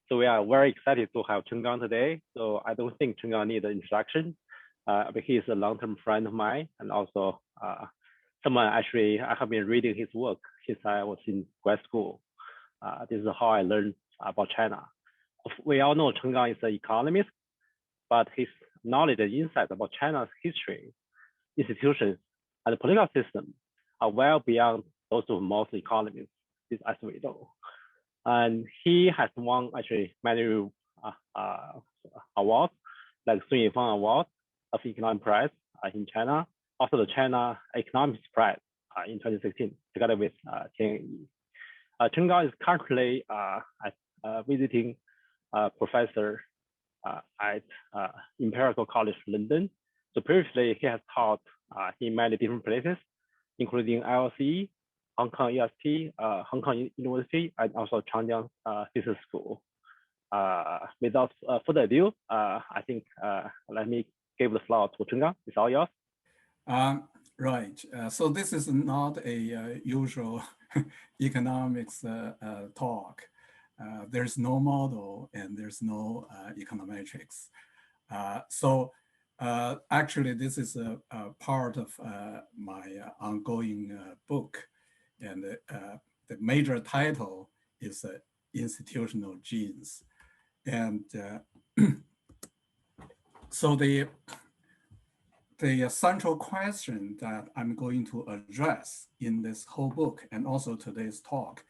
So we are very excited to have Chenggang today. So I don't think Chenggang needs an introduction. But he is a long-term friend of mine, and also someone actually I have been reading his work since I was in grad school. This is how I learned about China. We all know Chenggang is an economist, but his knowledge and insights about China's history, institutions, and the political system are well beyond those of most economists, as we know. And he has won actually many awards, like Sun Yifang Award of Economic Prize in China, also the China Economics Prize in 2016, together with Chenggang. Chenggang is currently visiting professor at Imperial College London. So previously, he has taught in many different places, including ILC, Hong Kong EST, Hong Kong University, and also Chenggang Business School. Without further ado, I think let me give the floor to Chenggang. It's all yours. Right. So this is not a usual economics talk. There's no model and there's no econometrics. Actually, this is a part of my ongoing book. And the major title is Institutional Genes. And so the central question that I'm going to address in this whole book and also today's talk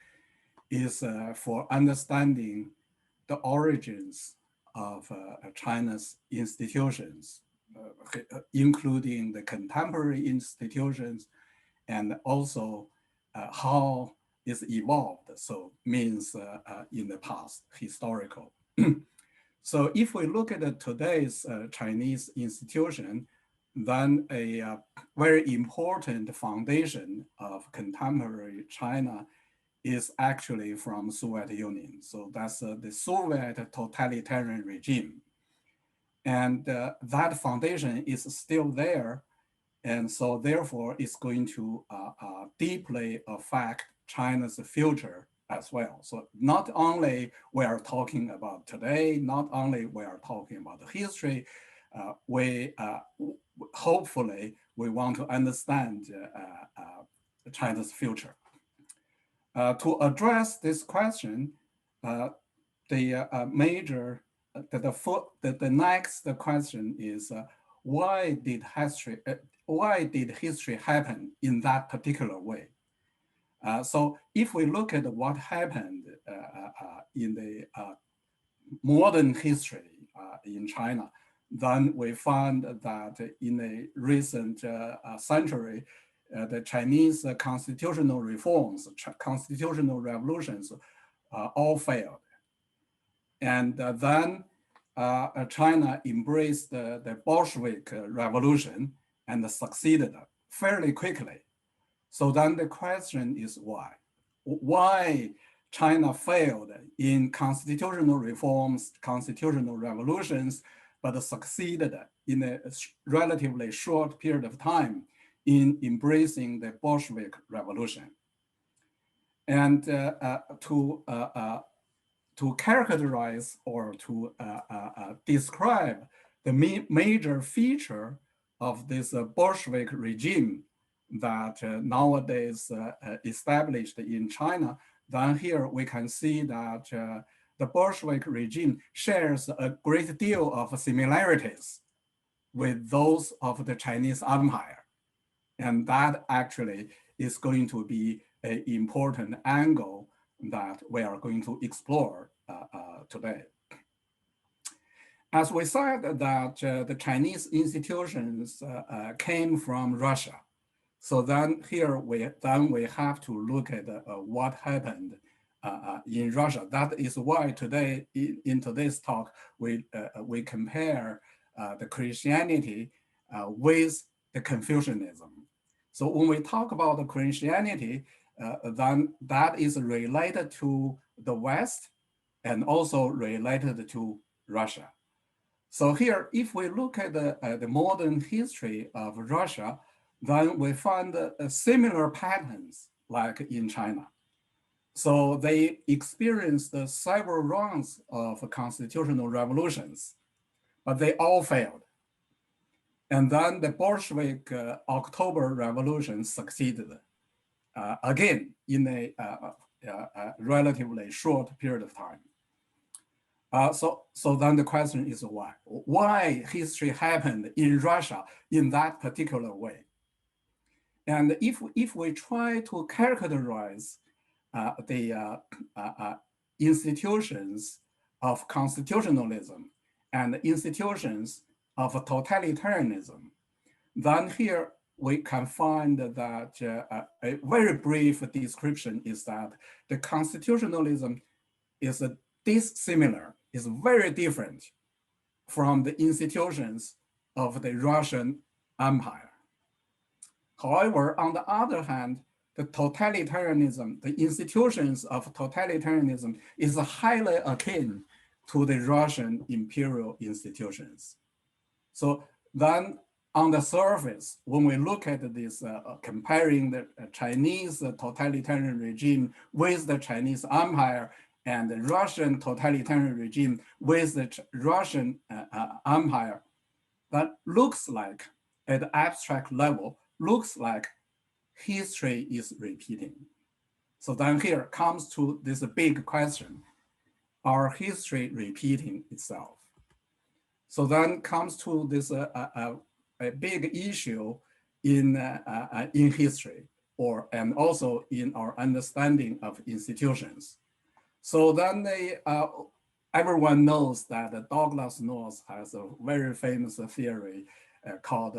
is for understanding the origins of China's institutions, including the contemporary institutions, and also how it's evolved. So means in the past, historical. So if we look at today's Chinese institution, then a very important foundation of contemporary China is actually from Soviet Union. So that's the Soviet totalitarian regime. And that foundation is still there. And so therefore it's going to deeply affect China's future as well. So not only we are talking about today, not only we are talking about the history, we hopefully we want to understand China's future. To address this question, the next question is why did history happen in that particular way? So if we look at what happened in the modern history in China, then we find that in a recent century, the Chinese constitutional reforms, constitutional revolutions all failed. And then China embraced the Bolshevik revolution and succeeded fairly quickly. So then the question is why? Why China failed in constitutional reforms, constitutional revolutions, but succeeded in a relatively short period of time in embracing the Bolshevik revolution. And to characterize or to describe the major feature of this Bolshevik regime that nowadays established in China, then here we can see that the Bolshevik regime shares a great deal of similarities with those of the Chinese Empire. And that actually is going to be an important angle that we are going to explore today. As we said that the Chinese institutions came from Russia. So then here we have to look at what happened in Russia. That is why today, in today's talk, we compare the Christianity with the Confucianism. So when we talk about the Christianity, then that is related to the West and also related to Russia. So here, if we look at the modern history of Russia, then we find similar patterns like in China. So they experienced several rounds of constitutional revolutions, but they all failed. And then the Bolshevik October Revolution succeeded again in a relatively short period of time. So then the question is why? Why history happened in Russia in that particular way? And if we try to characterize the institutions of constitutionalism and institutions of totalitarianism, then here we can find that a very brief description is that the constitutionalism is dissimilar, is very different from the institutions of the Russian Empire. However, on the other hand, the totalitarianism, the institutions of totalitarianism is highly akin to the Russian imperial institutions. So then on the surface, when we look at this, comparing the Chinese totalitarian regime with the Chinese Empire and the Russian totalitarian regime with the Russian Empire, that looks like, at the abstract level, looks like history is repeating. So then here comes to this big question, are history repeating itself? So then comes to this a big issue in history, and also in our understanding of institutions. So then everyone knows that Douglas North has a very famous theory called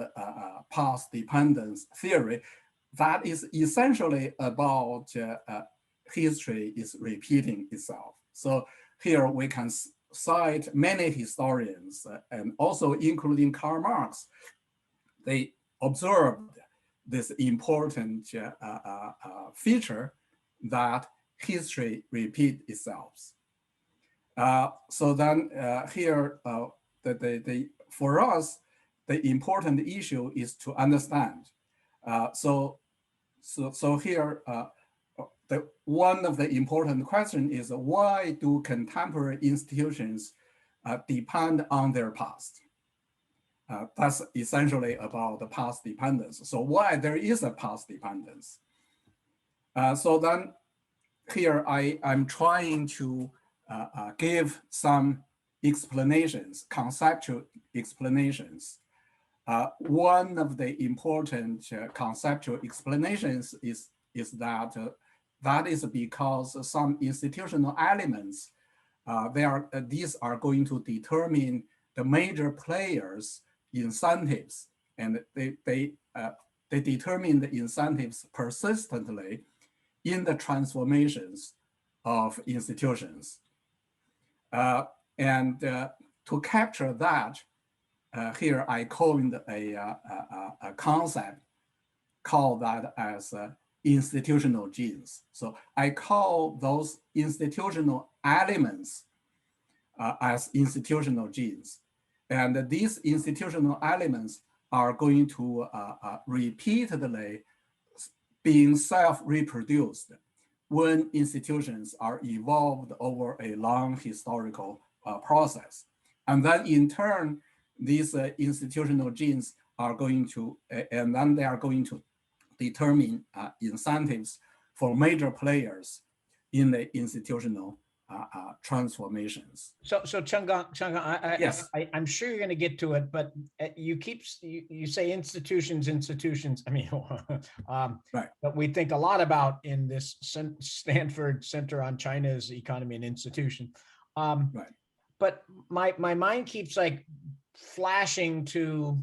past dependence theory that is essentially about history is repeating itself. So here we can cite many historians and also including Karl Marx. They observed this important feature that history repeats itself. So then here, for us, the important issue is to understand. So here, one of the important questions is why do contemporary institutions depend on their past? That's essentially about the past dependence. So why there is a past dependence? So then here I'm trying to give some explanations, conceptual explanations. One of the important conceptual explanations is that that is because some institutional elements, these are going to determine the major players' incentives, and they determine the incentives persistently in the transformations of institutions. And to capture that, here I coined a concept called that as institutional genes. So I call those institutional elements as institutional genes. And these institutional elements are going to repeatedly being self-reproduced when institutions are evolved over a long historical process. And then in turn, these institutional genes are going to, and then they are going to determine incentives for major players in the institutional transformations. So Chenggang, yes. I'm sure you're going to get to it, but you say institutions. I mean, right. But we think a lot about in this Stanford Center on China's Economy and Institution. Right. But my mind keeps like flashing to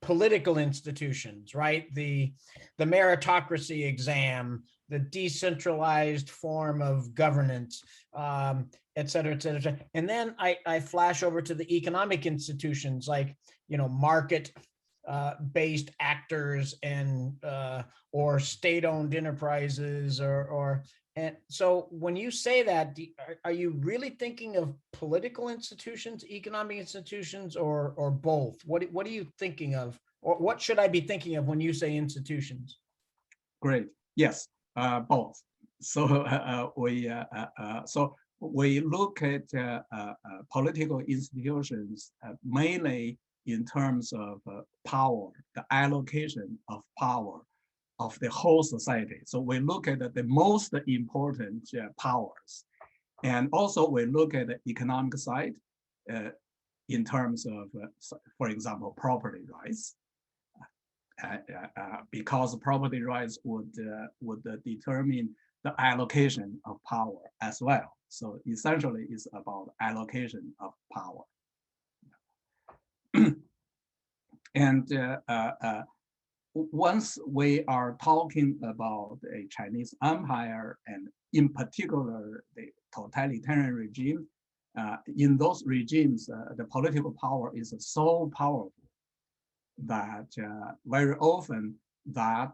political institutions, right? The meritocracy exam, the decentralized form of governance, et cetera, et cetera, et cetera. And then I flash over to the economic institutions like, market based actors and or state-owned enterprises and so when you say that, are you really thinking of political institutions, economic institutions, or both? What are you thinking of, or what should I be thinking of when you say institutions? Great. Yes, both. So we look at political institutions mainly in terms of power, the allocation of power of the whole society. So we look at the most important powers. And also we look at the economic side in terms of, for example, property rights. Because property rights would determine the allocation of power as well. So essentially it's about allocation of power. And once we are talking about a Chinese empire, and in particular the totalitarian regime, in those regimes, the political power is so powerful that very often that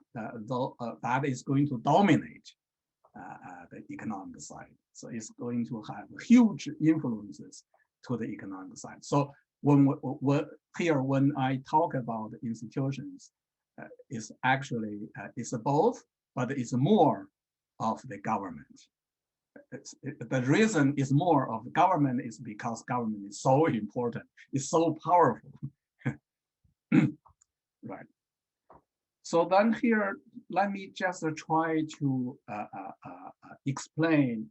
is going to dominate the economic side. So it's going to have huge influences to the economic side. So when I talk about institutions, it's actually it's both, but it's more of the government. The reason is more of the government is because government is so important, it's so powerful. Right. So then here, let me just try to explain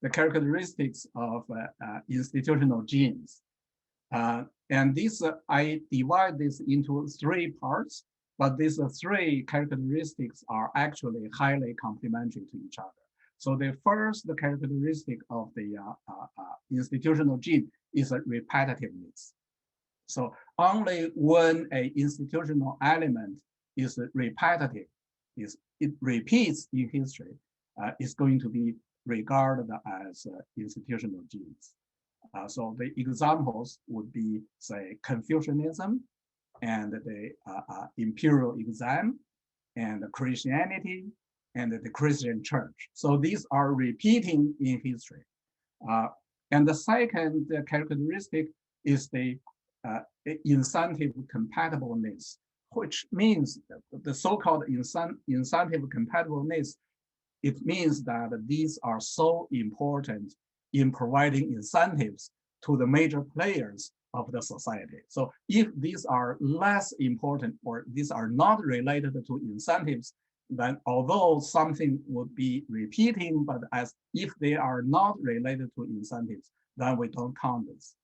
the characteristics of institutional genes. And this, I divide this into 3 parts, but these 3 characteristics are actually highly complementary to each other. So the first characteristic of the institutional gene is repetitiveness. So only when an institutional element is repetitive, it repeats in history, is going to be regarded as institutional genes. So the examples would be, say, Confucianism and the Imperial-Exam and Christianity and the Christian church. So these are repeating in history. And the second characteristic is the incentive compatibleness, which means the so-called incentive compatibleness. It means that these are so important in providing incentives to the major players of the society. So if these are less important or these are not related to incentives, then although something would be repeating, but as if they are not related to incentives, then we don't count this.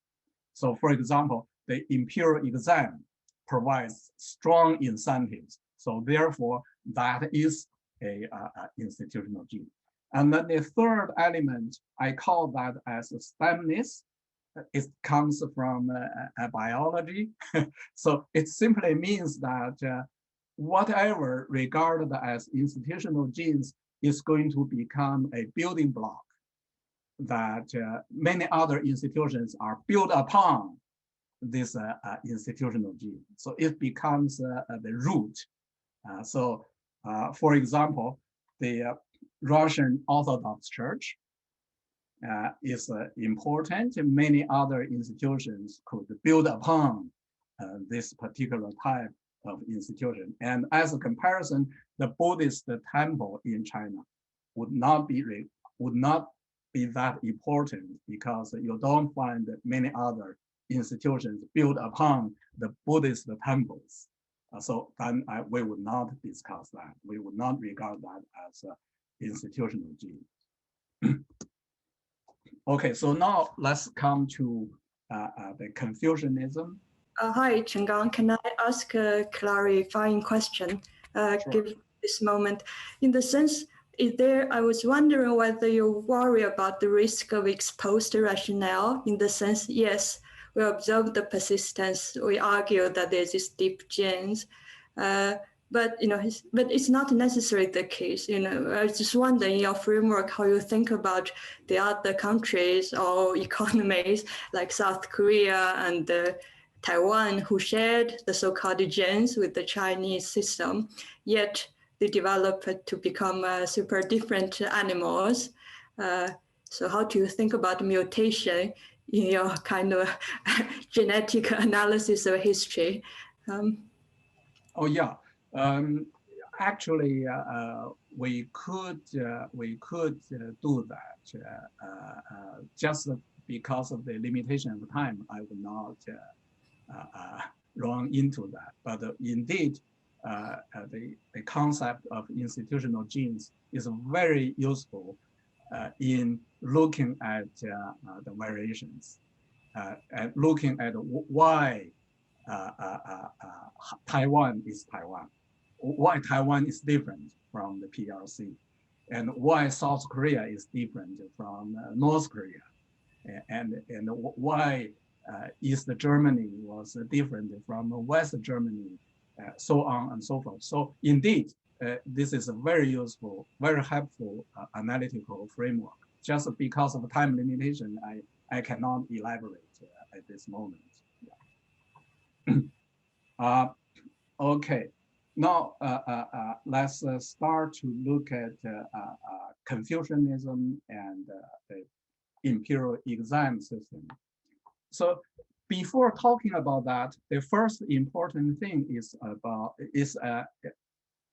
So for example, the Imperial-Exam provides strong incentives. So therefore, that is a institutional gene. And then the third element, I call that as stemness. It comes from biology. So it simply means that whatever regarded as institutional genes is going to become a building block that many other institutions are built upon this institutional gene. So it becomes the root. For example, the Russian Orthodox Church is important. Many other institutions could build upon this particular type of institution. And as a comparison, the Buddhist temple in China would not be that important because you don't find many other institutions built upon the Buddhist temples. So then we would not discuss that. We would not regard that as institutional gene. Okay, so now let's come to the Confucianism. Hi, Chenggang. Can I ask a clarifying question? Sure. Give this moment. In the sense, I was wondering whether you worry about the risk of exposed rationale. In the sense, yes, we observe the persistence. We argue that there's this deep genes, but it's not necessarily the case. I just wonder in your framework how you think about the other countries or economies like South Korea and Taiwan, who shared the so-called genes with the Chinese system, yet they developed to become super different animals. So how do you think about mutation in your kind of genetic analysis of history? Oh yeah, actually, we could do that just because of the limitation of time. I will not run into that, but indeed, the concept of institutional genes is very useful in looking at the variations and looking at why Taiwan is Taiwan, why Taiwan is different from the PRC, and why South Korea is different from North Korea, and why East Germany was different from West Germany, so on and so forth. So indeed, this is a very useful, very helpful analytical framework. Just because of time limitation, I cannot elaborate at this moment. Yeah. Okay, now let's start to look at Confucianism and the Imperial-Exam-System. So before talking about that, the first important thing is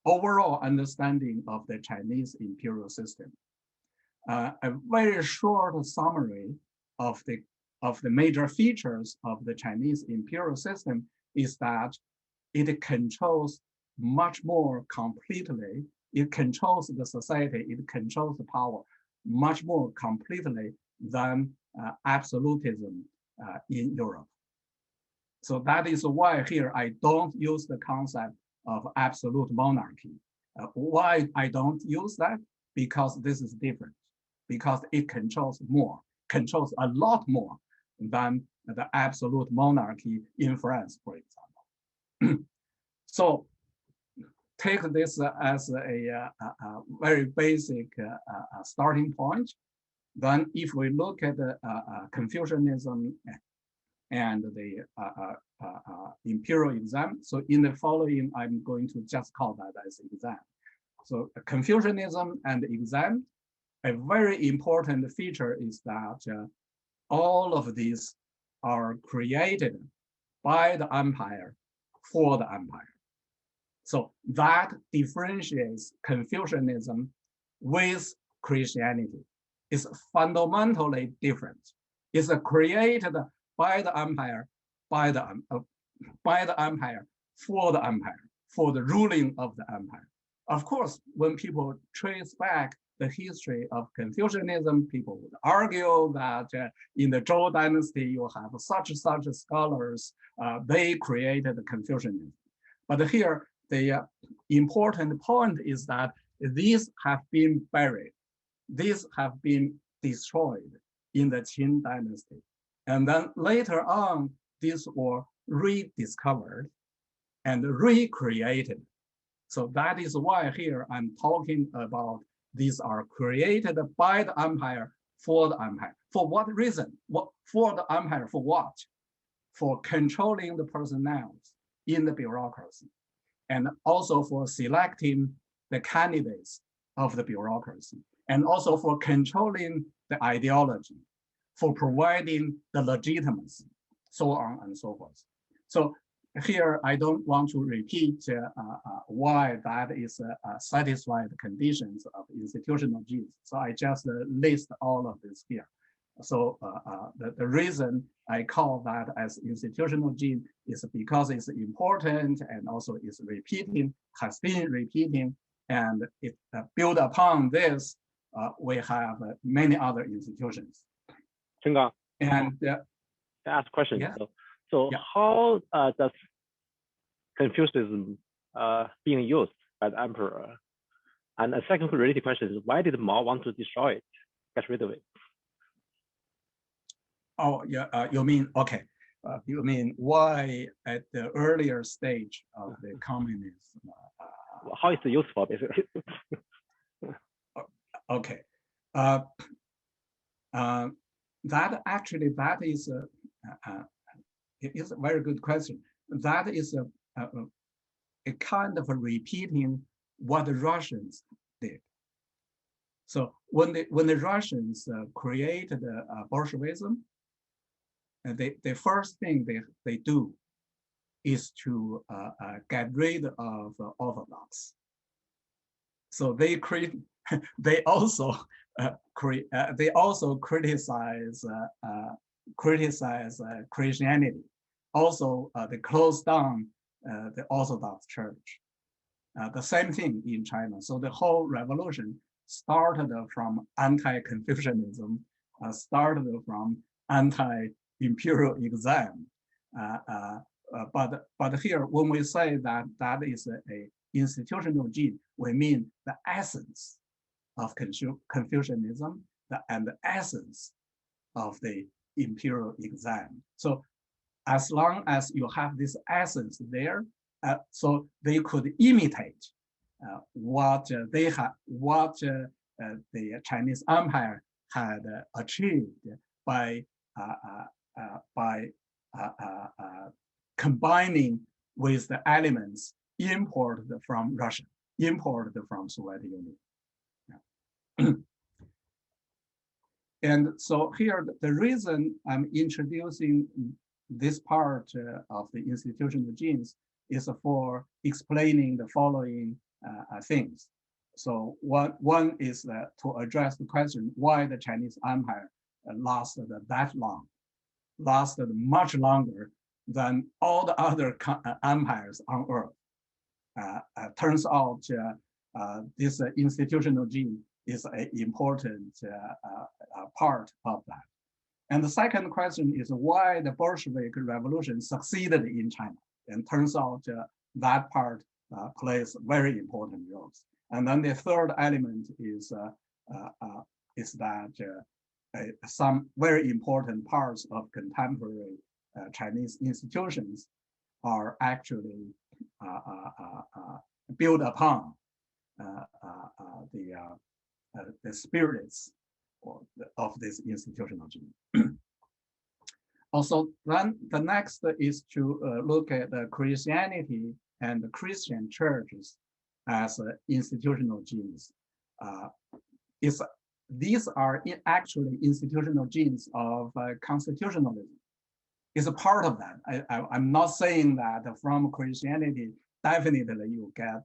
overall understanding of the Chinese imperial system. A very short summary of the major features of the Chinese imperial system is that it controls much more completely. It controls the society, it controls the power much more completely than absolutism in Europe. So that is why here I don't use the concept of absolute monarchy. Why I don't use that? Because this is different. Because it controls more, controls a lot more than the absolute monarchy in France, for example. So take this as a very basic starting point. Then if we look at the Confucianism and the Imperial-Exam, so in the following, I'm going to just call that as exam. So Confucianism and exam, a very important feature is that all of these are created by the empire for the empire. So that differentiates Confucianism with Christianity. It's fundamentally different. It's created by the empire, by the empire, for the empire, for the ruling of the empire. Of course, when people trace back the history of Confucianism, people would argue that in the Zhou dynasty, you have such scholars, they created Confucianism. But here, the important point is that these have been buried. These have been destroyed in the Qin dynasty. And then later on, these were rediscovered and recreated. So that is why here I'm talking about these are created by the empire for the empire. For what reason? For the empire, for what? For controlling the personnel in the bureaucracy, and also for selecting the candidates of the bureaucracy, and also for controlling the ideology, for providing the legitimacy, so on and so forth. So here, I don't want to repeat why that is satisfied conditions of institutional genes. So I just list all of this here. So the reason I call that as institutional gene is because it's important and also is repeating, has been repeating, and it built upon this, we have many other institutions. Chenggang, and I ask a question. Yeah. So Yeah. How does Confucianism being used by the emperor? And a second related question is, why did Mao want to destroy it, get rid of it? Oh, yeah, you mean, okay. You mean why at the earlier stage of the communism? How is it useful, basically? Okay. That is it is a very good question. That is a kind of a repeating what the Russians did. So when the Russians created Bolshevism, the first thing they do is to get rid of Orthodox. So they they also criticize Christianity. Also, they closed down the Orthodox Church. The same thing in China. So the whole revolution started from anti-Confucianism, started from anti-imperial-exam. But here, when we say that that is a institutional gene, we mean the essence of Confucianism and the essence of the imperial-exam. So as long as you have this essence there, so they could imitate what the Chinese Empire had achieved by combining with the elements imported from Russia, imported from Soviet Union. Yeah. And so here, the reason I'm introducing this part of the institutional genes is for explaining the following things. So one is to address the question why the Chinese Empire lasted that long, lasted much longer than all the other empires on earth. Turns out this institutional gene is an important part of that. And the second question is why the Bolshevik Revolution succeeded in China. And turns out that part plays very important roles. And then the third element is that some very important parts of contemporary Chinese institutions are actually built upon the spirits of this institutional gene. Also, then the next is to look at the Christianity and the Christian churches as institutional genes. These are actually institutional genes of constitutionalism. It's a part of that. I'm not saying that from Christianity, definitely you get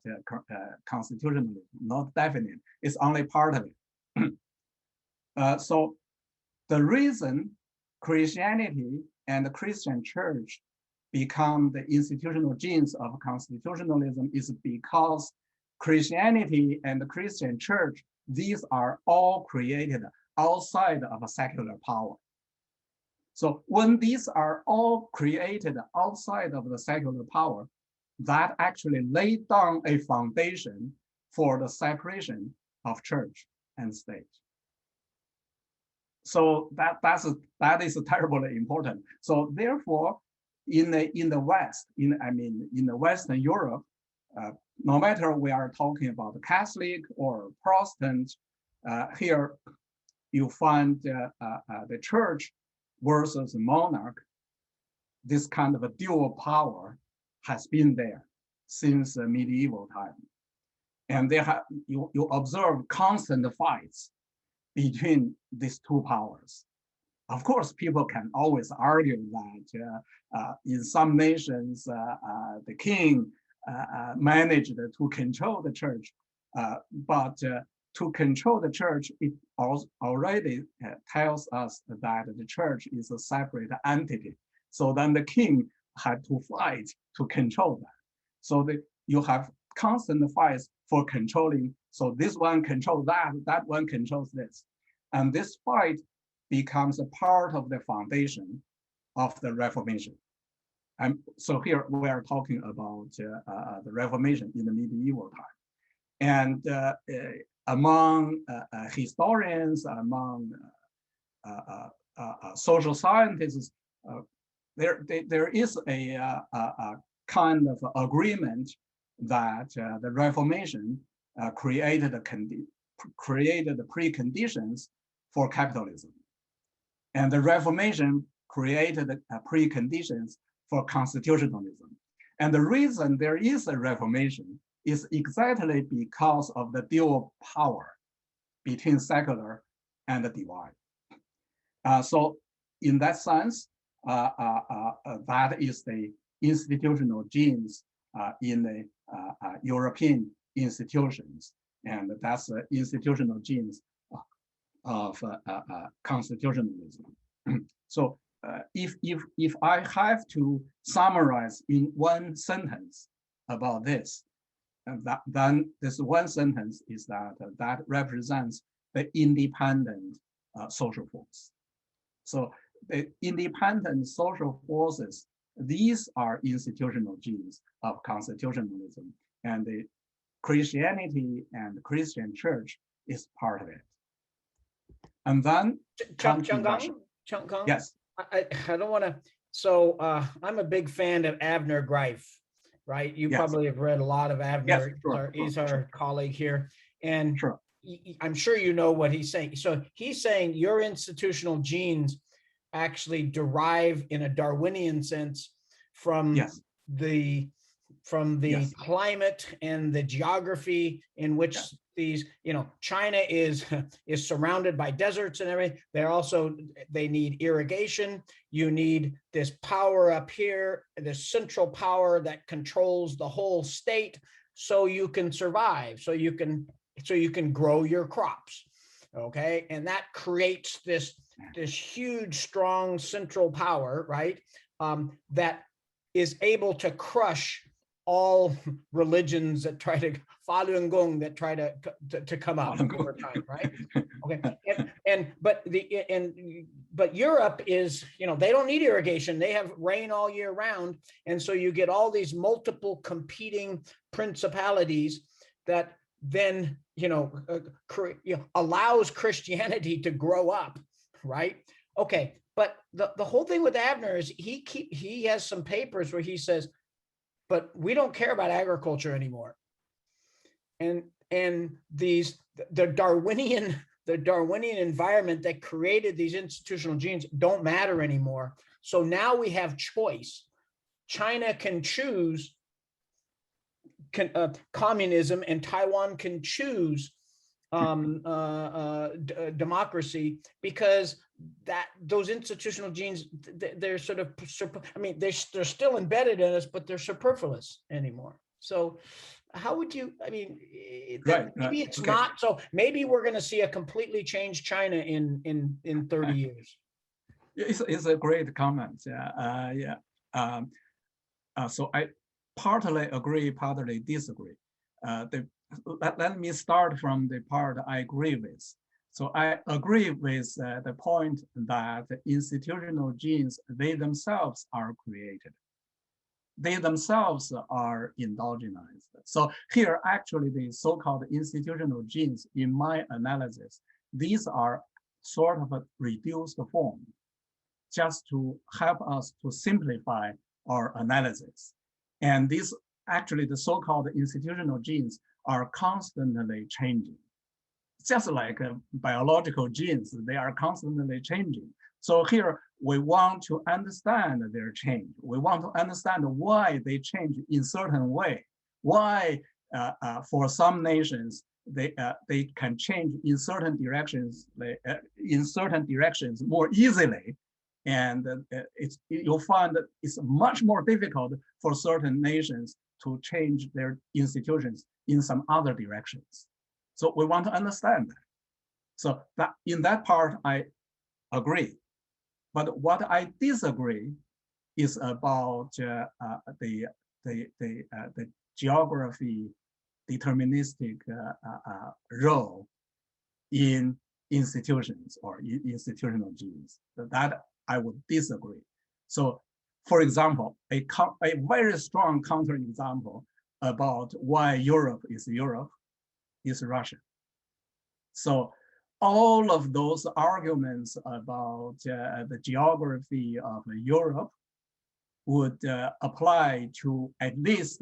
constitutionalism, not definite. It's only part of it. So the reason Christianity and the Christian church become the institutional genes of constitutionalism is because Christianity and the Christian church, these are all created outside of a secular power. So when these are all created outside of the secular power, that actually laid down a foundation for the separation of church and state. So that is terribly important. So therefore, in the West, in the Western Europe, no matter we are talking about Catholic or Protestant, here you find the church versus monarch. This kind of a dual power has been there since medieval time, and you observe constant fights between these two powers. Of course, people can always argue that in some nations, the king managed to control the church, but to control the church, it already tells us that the church is a separate entity. So then the king had to fight to control that. So you have constant fights for controlling. So this one controls that, that one controls this. And this fight becomes a part of the foundation of the Reformation. And so here we are talking about the Reformation in the medieval time. And among historians, among social scientists, there is a kind of agreement that the Reformation created the preconditions for capitalism. And the Reformation created preconditions for constitutionalism. And the reason there is a Reformation is exactly because of the dual power between secular and the divine. So in that sense, that is the institutional genes in the European institutions. and that's the institutional genes of constitutionalism. So if I have to summarize in one sentence about this, then this one sentence is that represents the independent social force. So the independent social forces, these are institutional genes of constitutionalism, and the Christianity and the Christian church is part of it. And then Chenggang, yes, I don't want to. So I'm a big fan of Avner Greif, right? You probably have read a lot of Avner. Yes, sure, he's our colleague here, and sure. I'm sure you know what he's saying. So he's saying your institutional genes actually derive in a Darwinian sense from the climate and the geography in which these, China is surrounded by deserts and everything. They need irrigation. You need this power up here, this central power that controls the whole state, so you can survive, so you can grow your crops. Okay, and that creates this huge, strong central power, right? That is able to crush all religions that try to Falun Gong that try to come up over time, right? Okay, but Europe is, they don't need irrigation; they have rain all year round, and so you get all these multiple competing principalities that then allows Christianity to grow up, right? Okay, but the whole thing with Avner is he has some papers where he says, but we don't care about agriculture anymore, and the Darwinian environment that created these institutional genes don't matter anymore. So now we have choice. China can choose communism, and Taiwan can choose democracy, because those institutional genes, they're sort of, they're still embedded in us, but they're superfluous anymore. So how would you, maybe it's not, so maybe we're going to see a completely changed China in 30 years. It's a great comment. So I partly agree, partly disagree. Let me start from the part I agree with. So I agree with the point that institutional genes, they themselves are created. They themselves are endogenized. So here, actually, the so-called institutional genes, in my analysis, these are sort of a reduced form, just to help us to simplify our analysis. And these, actually, the so-called institutional genes are constantly changing. Just like biological genes, they are constantly changing. So here, we want to understand their change. We want to understand why they change in certain way. Why, for some nations, they can change in certain directions, more easily. And you'll find that it's much more difficult for certain nations to change their institutions in some other directions. So we want to understand that. So that in that part, I agree. But what I disagree is about the geography deterministic role in institutions or institutional genes. That I would disagree. So, for example, a very strong counterexample about why Europe is Russia. So all of those arguments about the geography of Europe would apply to at least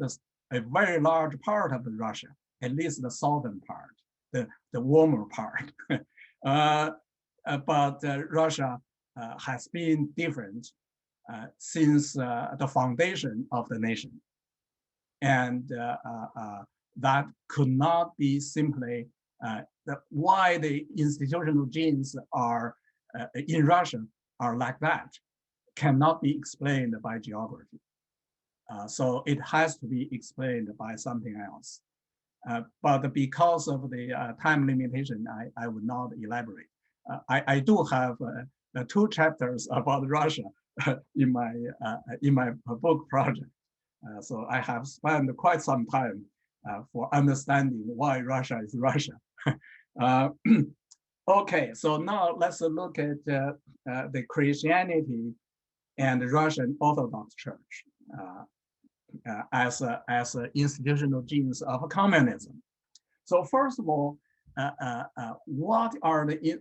a very large part of Russia, at least the southern part, the warmer part. But Russia has been different since the foundation of the nation. And that could not be simply why the institutional genes are in Russia are like that, cannot be explained by geography. So it has to be explained by something else. But because of the time limitation, I would not elaborate. I do have 2 chapters about Russia in my book project. So I have spent quite some time for understanding why Russia is Russia. Okay, so now let's look at the Christianity and the Russian Orthodox Church as institutional genes of communism. So first of all, what are the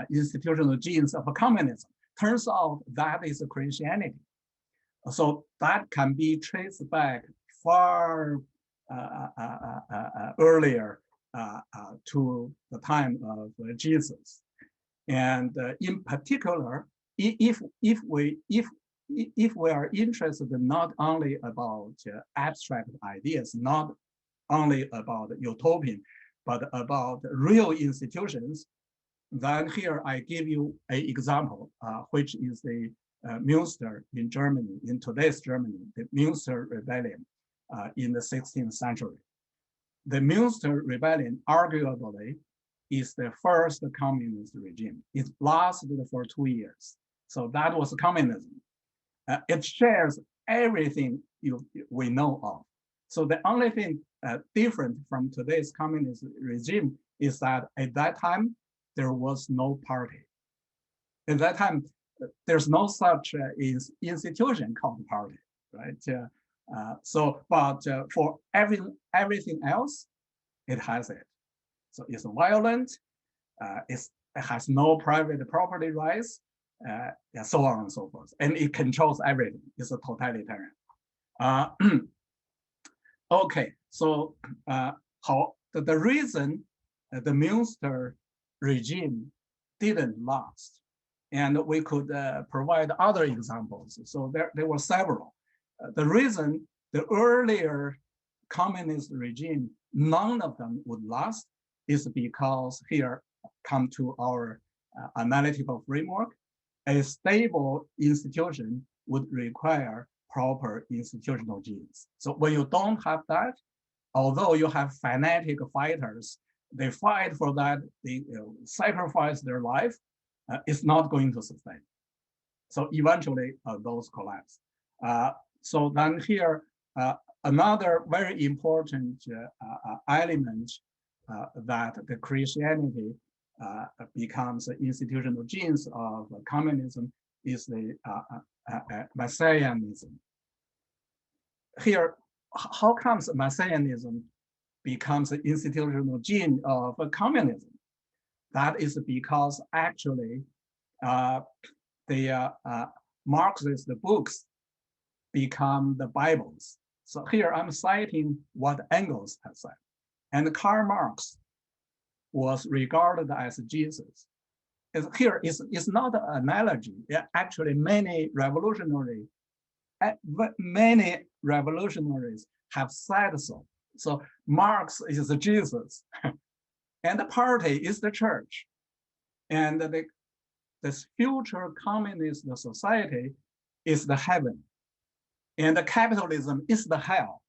institutional genes of communism? Turns out that is Christianity. So that can be traced back far earlier to the time of Jesus, and in particular, if we are interested not only about abstract ideas, not only about utopian, but about real institutions, then here I give you an example, which is the Münster in Germany, in today's Germany, the Münster Rebellion in the 16th century. The Münster Rebellion arguably is the first communist regime. It lasted for 2 years. So that was communism. It shares everything we know of. So the only thing different from today's communist regime is that at that time, there was no party. At that time, there's no such institution called party, right? But for everything else, it has it. So it's violent, it has no private property rights, and so on and so forth. And it controls everything. It's a totalitarian. Okay, so the reason the Münster regime didn't last, and we could provide other examples. So there were several. The reason the earlier communist regime, none of them would last, is because here come to our analytical framework. A stable institution would require proper institutional genes. So when you don't have that, although you have fanatic fighters, they fight for that, they sacrifice their life, it's not going to sustain. So eventually those collapse. So then here, another very important element that the Christianity becomes institutional genes of communism is the Messianism. Here, how comes Messianism becomes an institutional gene of communism? That is because actually the Marxist books become the Bibles. So here I'm citing what Engels has said. And Karl Marx was regarded as Jesus. Here is not an analogy. Actually, many revolutionaries have said so. So Marx is Jesus, and the party is the church. And this future communist society is the heaven. And the capitalism is the hell.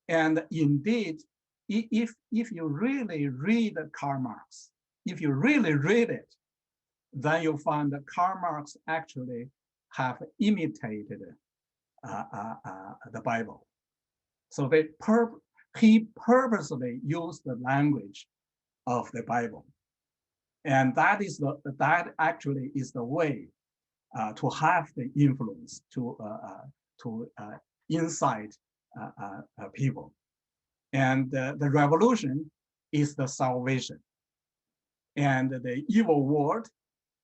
And indeed, if you really read Karl Marx, if you really read it, then you'll find that Karl Marx actually have imitated the Bible. So he purposely used the language of the Bible. And that actually is the way to have the influence to incite people. And the revolution is the salvation. And the evil world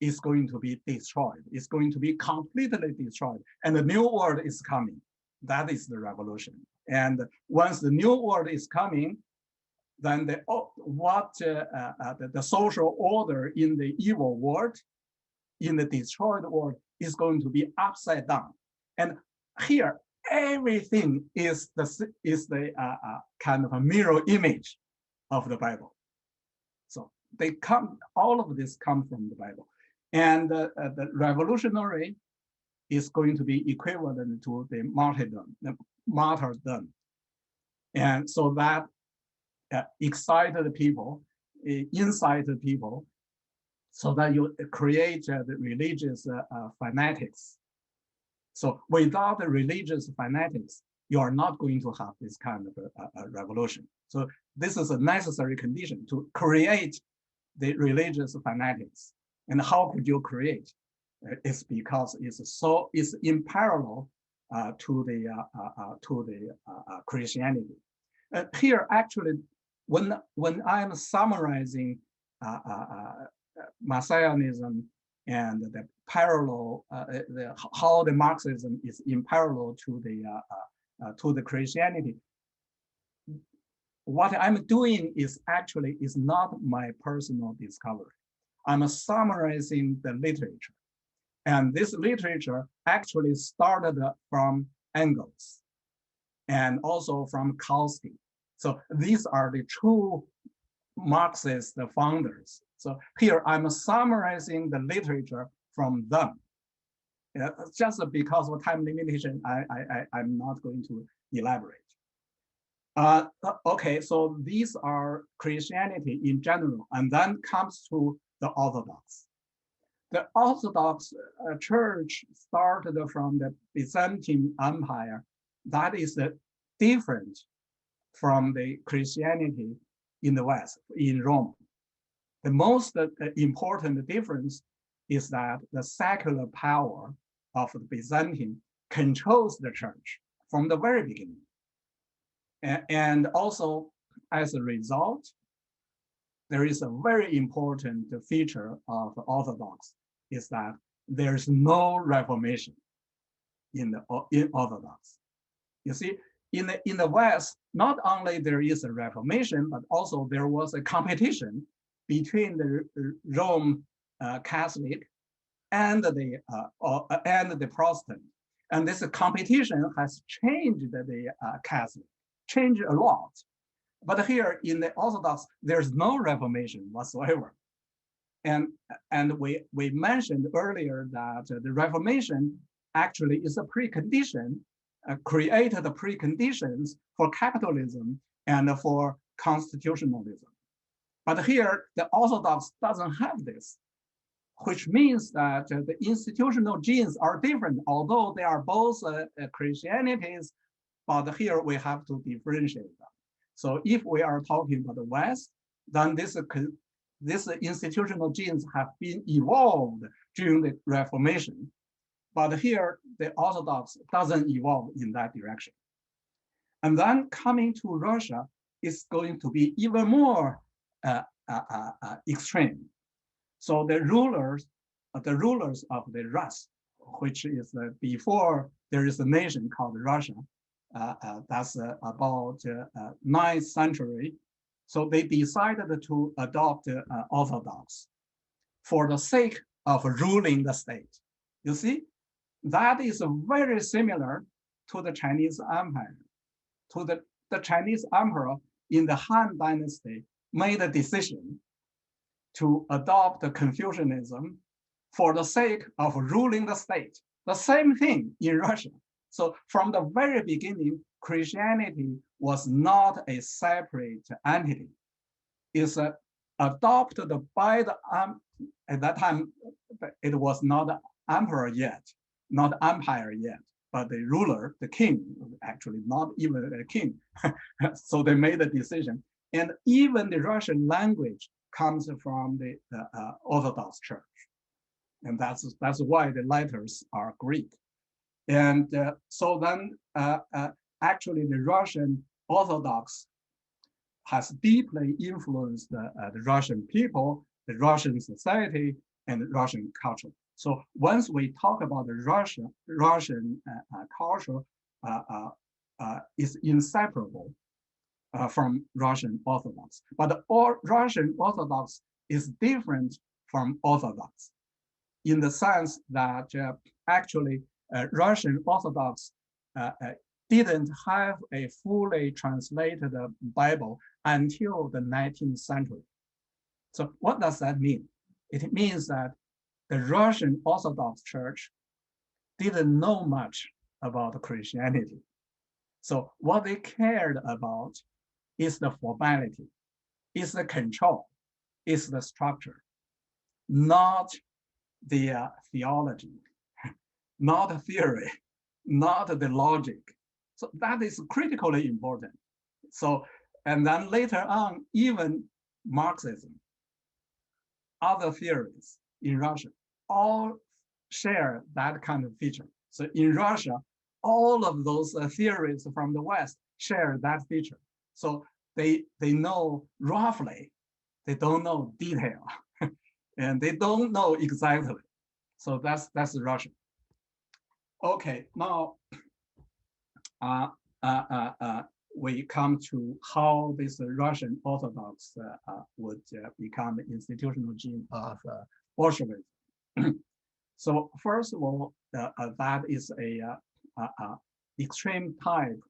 is going to be destroyed. It's going to be completely destroyed. And the new world is coming. That is the revolution. And once the new world is coming, then the social order in the evil world, in the destroyed world, is going to be upside down. And here, everything is the kind of a mirror image of the Bible. So all of this come from the Bible. And the revolutionary is going to be equivalent to the martyrdom. And so that excited people, incited people, so that you create the religious fanatics. So without the religious fanatics, you are not going to have this kind of a revolution. So this is a necessary condition to create the religious fanatics. And how could you create? It's because it's in parallel to the Christianity. Here, actually, when I'm summarizing Messianism and the parallel, how the Marxism is in parallel to the Christianity, what I'm doing is actually is not my personal discovery. I'm summarizing the literature. And this literature actually started from Engels and also from Kautsky. So these are the true Marxist founders. So here I'm summarizing the literature from them. Just because of time limitation, I'm not going to elaborate. Okay, so these are Christianity in general, and then comes to the Orthodox. The Orthodox Church started from the Byzantine Empire. That is different from the Christianity in the West, in Rome. The most important difference is that the secular power of the Byzantine controls the church from the very beginning. And also, as a result, there is a very important feature of the Orthodox is that there's no reformation in Orthodox. You see, in the West, not only there is a reformation, but also there was a competition between the Rome Catholic and the Protestant, and this competition has changed the Catholic, changed a lot. But here in the Orthodox, there's no reformation whatsoever. And we mentioned earlier that the Reformation actually is a precondition, created the preconditions for capitalism and for constitutionalism. But here, the Orthodox doesn't have this, which means that the institutional genes are different, although they are both Christianities, but here we have to differentiate them. So if we are talking about the West, then this institutional genes have been evolved during the Reformation. But here, the Orthodox doesn't evolve in that direction. And then coming to Russia is going to be even more extreme. So the rulers of the Rus, which is before there is a nation called Russia, that's about 9th century. So they decided to adopt Orthodox for the sake of ruling the state. You see, that is very similar to the Chinese Empire. To the Chinese emperor in the Han Dynasty made a decision to adopt Confucianism for the sake of ruling the state. The same thing in Russia. So from the very beginning, Christianity was not a separate entity. It's adopted by the, at that time, it was not emperor yet, not empire yet, but the ruler, the king, actually not even a king. So they made a decision. And even the Russian language comes from the Orthodox Church. And that's why the letters are Greek. And so then actually the Russian Orthodox has deeply influenced the Russian people, the Russian society, and the Russian culture. So once we talk about the Russian culture, is inseparable from Russian Orthodox. But Russian Orthodox is different from Orthodox in the sense that actually Russian Orthodox didn't have a fully translated Bible until the 19th century. So what does that mean? It means that the Russian Orthodox Church didn't know much about Christianity. So what they cared about is the formality, is the control, is the structure, not the theology, not the theory, not the logic. So that is critically important. So, and then later on, even Marxism, other theories in Russia, all share that kind of feature. So in Russia, all of those theories from the West share that feature. So they know roughly, they don't know detail, and they don't know exactly. So that's Russia. Okay, now we come to how this Russian Orthodox would become the institutional gene of Bolshevism. So first of all, that is a extreme type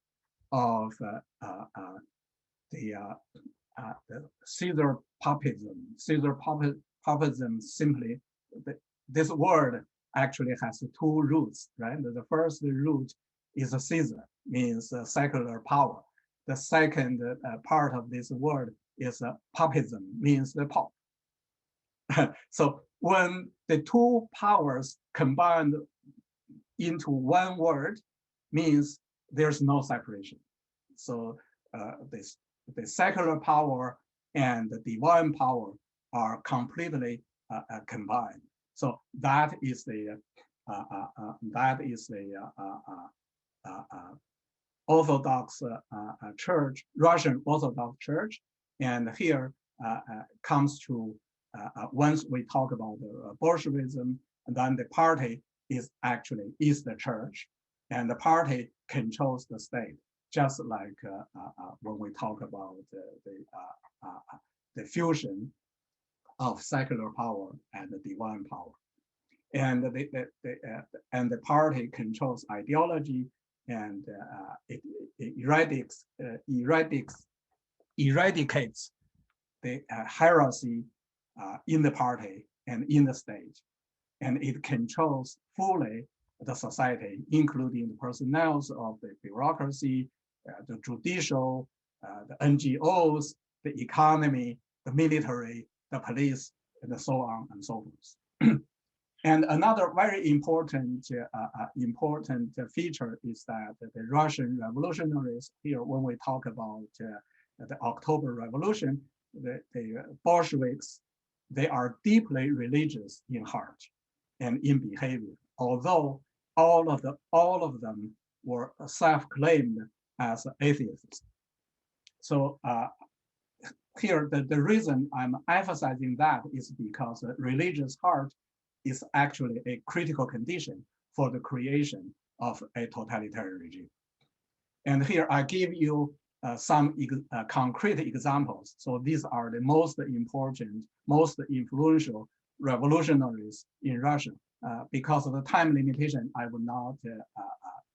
of the Caesar puppetry. Caesar puppetism simply, this word actually has two roots, right? The first root is a Caesar, means secular power. The second part of this word is puppetism, means the Pope. So when the two powers combined into one word, means there's no separation. So the secular power and the divine power are completely combined. So that is the Orthodox Church, Russian Orthodox Church, and here comes to once we talk about Bolshevism, and then the party is the church, and the party controls the state, just like when we talk about the fusion of secular power and the divine power, and the party controls ideology, and it eradicates the heresy in the party and in the state, and it controls fully the society, including the personnel of the bureaucracy, the judicial, the NGOs, the economy, the military, the police, and so on and so forth. And another very important feature is that the Russian revolutionaries here, when we talk about the October Revolution, the Bolsheviks, they are deeply religious in heart and in behavior, although all of them were self-claimed as atheists. So here, the reason I'm emphasizing that is because religious heart is actually a critical condition for the creation of a totalitarian regime. And here I give you some concrete examples. So these are the most important, most influential revolutionaries in Russia. Because of the time limitation, I will not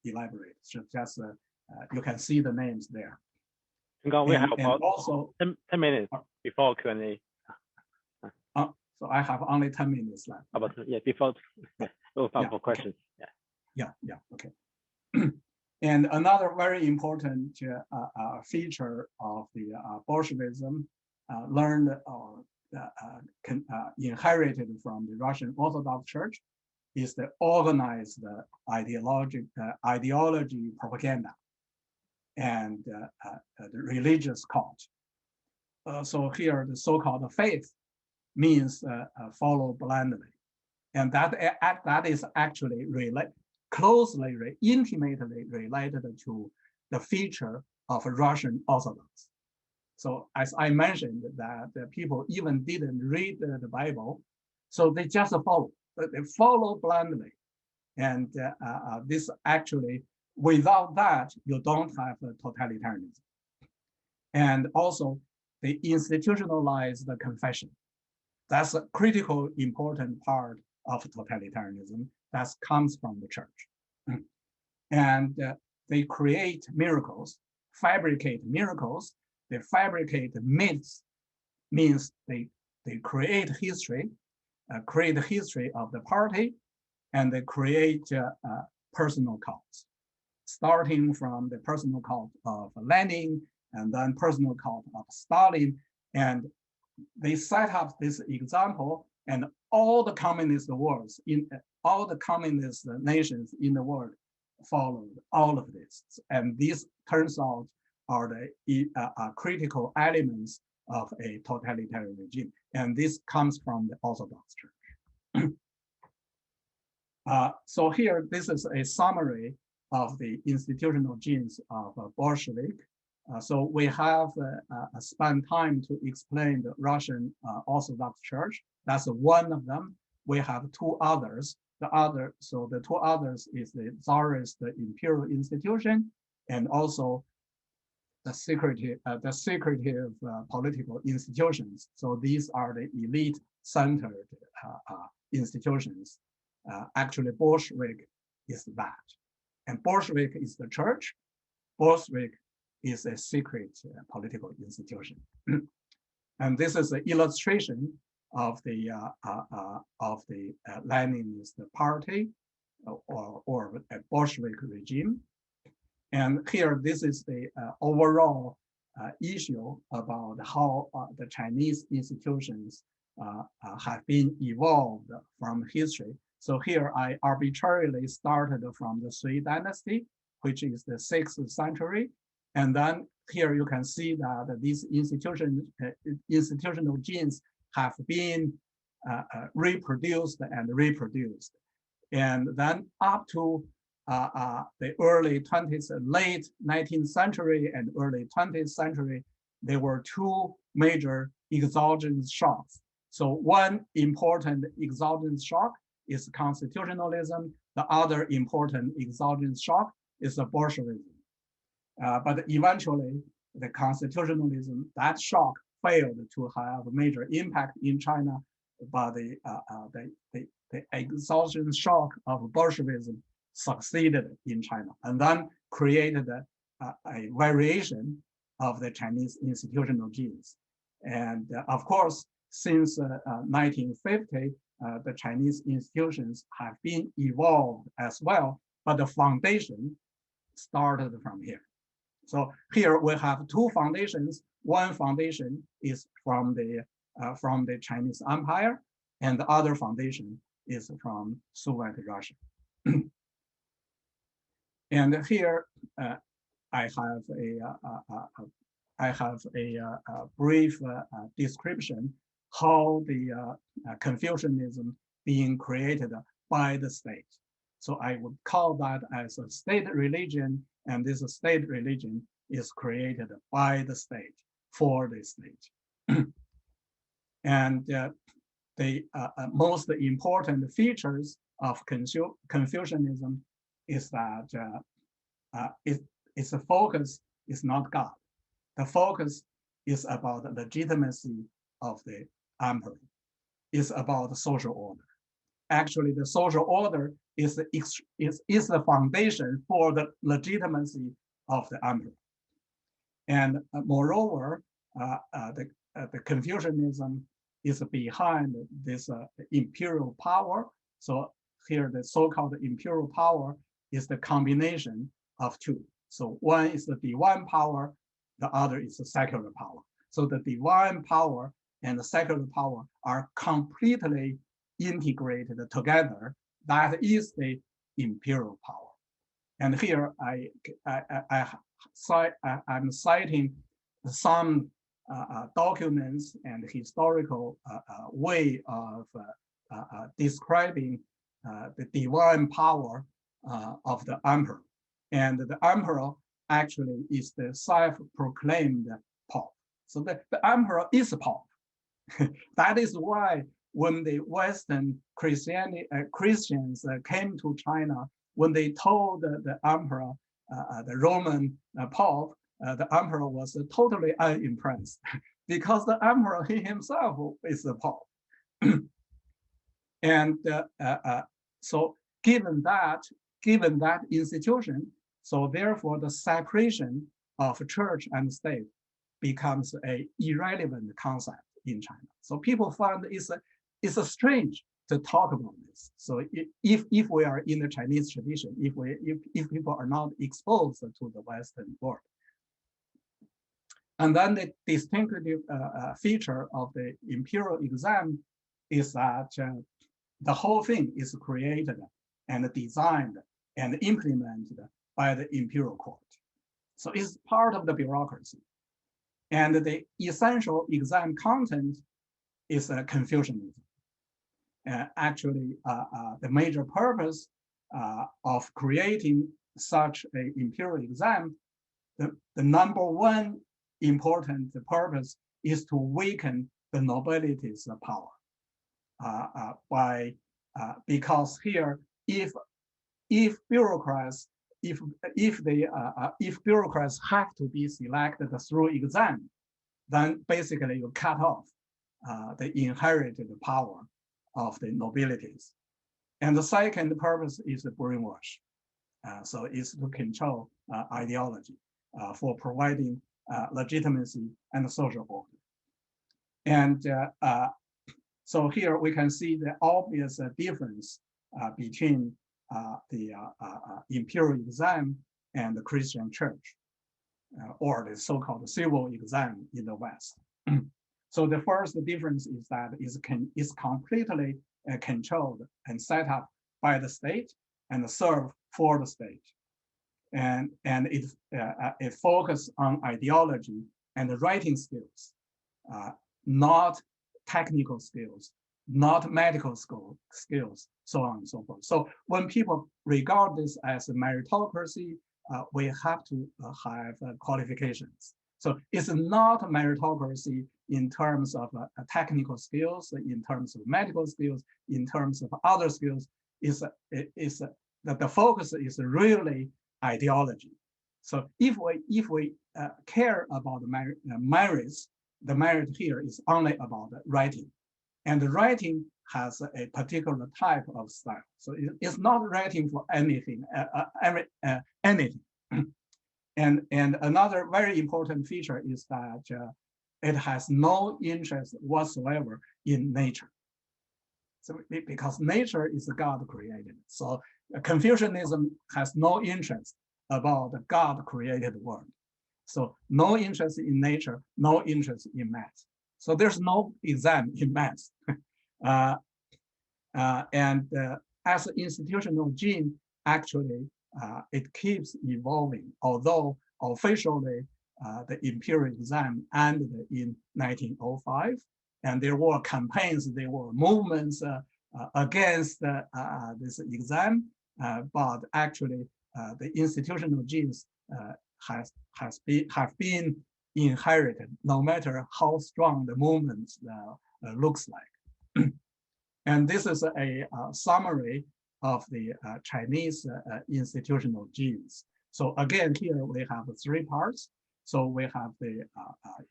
elaborate. So just you can see the names there. We have about also 10 minutes before Q&A. So I have only 10 minutes left. About before for questions. Okay. Yeah. Okay. And another very important feature of the Bolshevism learned or inherited from the Russian Orthodox Church is the organized ideology propaganda and the religious cult. So here the so-called faith means follow blindly, and that is actually closely, intimately related to the feature of Russian Orthodox. So as I mentioned, that people even didn't read the Bible, so they just follow. They follow blindly, and this actually, without that, you don't have totalitarianism. And also, they institutionalize the confession. That's a critical, important part of totalitarianism that comes from the church. And they create miracles, fabricate miracles. They fabricate myths, means they create history, create the history of the party, and they create personal cults. starting from the personal cult of Lenin and then personal cult of Stalin. And they set up this example, and all the communist worlds all the communist nations in the world followed all of this. And these turns out are the critical elements of a totalitarian regime. And this comes from the Orthodox Church. So here, this is a summary of the institutional genes of Bolshevik. So we have spent time to explain the Russian Orthodox Church. That's one of them. We have two others. So the two others is the Tsarist imperial institution, and also the secretive political institutions. So these are the elite-centered institutions. Actually, Bolshevik is that. And Bolshevik is the church. Bolshevik is a secret political institution. And this is an illustration of the Leninist party or a Bolshevik regime. And here, this is the overall issue about how the Chinese institutions have been evolved from history. So here, I arbitrarily started from the Sui dynasty, which is the 6th century. And then here you can see that these institutional genes have been reproduced and reproduced. And then up to the early 20th, late 19th century and early 20th century, there were two major exogenous shocks. So one important exogenous shock is constitutionalism. The other important exogenous shock is the Bolshevism. But eventually, the constitutionalism, that shock failed to have a major impact in China, but the exogenous shock of Bolshevism succeeded in China, and then created a variation of the Chinese institutional genes. And of course, since 1950, the Chinese institutions have been evolved as well, but the foundation started from here. So here we have two foundations. One foundation is from the Chinese Empire, and the other foundation is from Soviet Russia. And here I have a brief description how the Confucianism being created by the state. So I would call that as a state religion, and this state religion is created by the state, for the state. And the most important features of Confucianism is that its focus is not God. The focus is about the legitimacy of the emperor. It's about the social order. Actually, the social order is the foundation for the legitimacy of the emperor. And moreover, the Confucianism is behind this imperial power. So here, the so-called imperial power is the combination of two. So one is the divine power, the other is the secular power. So the divine power and the secular power are completely integrated together. That is the imperial power. And here I'm citing some documents and historical way of describing the divine power of the emperor. And the emperor actually is the self-proclaimed pope. So the emperor is a pope. That is why when the Western Christians came to China, when they told the emperor, the Roman pope, the emperor was totally unimpressed because the emperor himself is the pope. And so given that institution, so therefore the separation of church and state becomes an irrelevant concept in China. So people find it's a strange to talk about this. So if we are in the Chinese tradition, if people are not exposed to the Western world. And then the distinctive feature of the imperial exam is that the whole thing is created and designed and implemented by the imperial court. So it's part of the bureaucracy. And the essential exam content is Confucianism. Actually, the major purpose of creating such an imperial exam, the number one important purpose is to weaken the nobility's power. Because here, if bureaucrats have to be selected through exam, then basically you cut off the inherited power of the nobilities. And the second purpose is the brainwash. So it's to control ideology for providing legitimacy and social order. And so here we can see the obvious difference between the imperial exam and the Christian church, or the so-called civil exam in the West. So the first difference is that it's completely controlled and set up by the state and served for the state. And it focuses on ideology and writing skills, not technical skills, not medical skills, so on and so forth. So when people regard this as a meritocracy, we have to have qualifications. So it's not meritocracy in terms of technical skills, in terms of medical skills, in terms of other skills. The focus is really ideology. So if we care about the merits, the merit here is only about writing, and the writing has a particular type of style. So it's not writing for anything, anything. And another very important feature is that it has no interest whatsoever in nature. So because nature is God created. So Confucianism has no interest about the God created world. So no interest in nature, no interest in math. So there's no exam in math. As an institutional gene, actually, it keeps evolving, although officially the imperial exam ended in 1905, and there were campaigns, there were movements against this exam, but actually the institutional genes have been inherited, no matter how strong the movement looks like. And this is a summary of the Chinese institutional genes. So again, here we have 3 parts. So we have the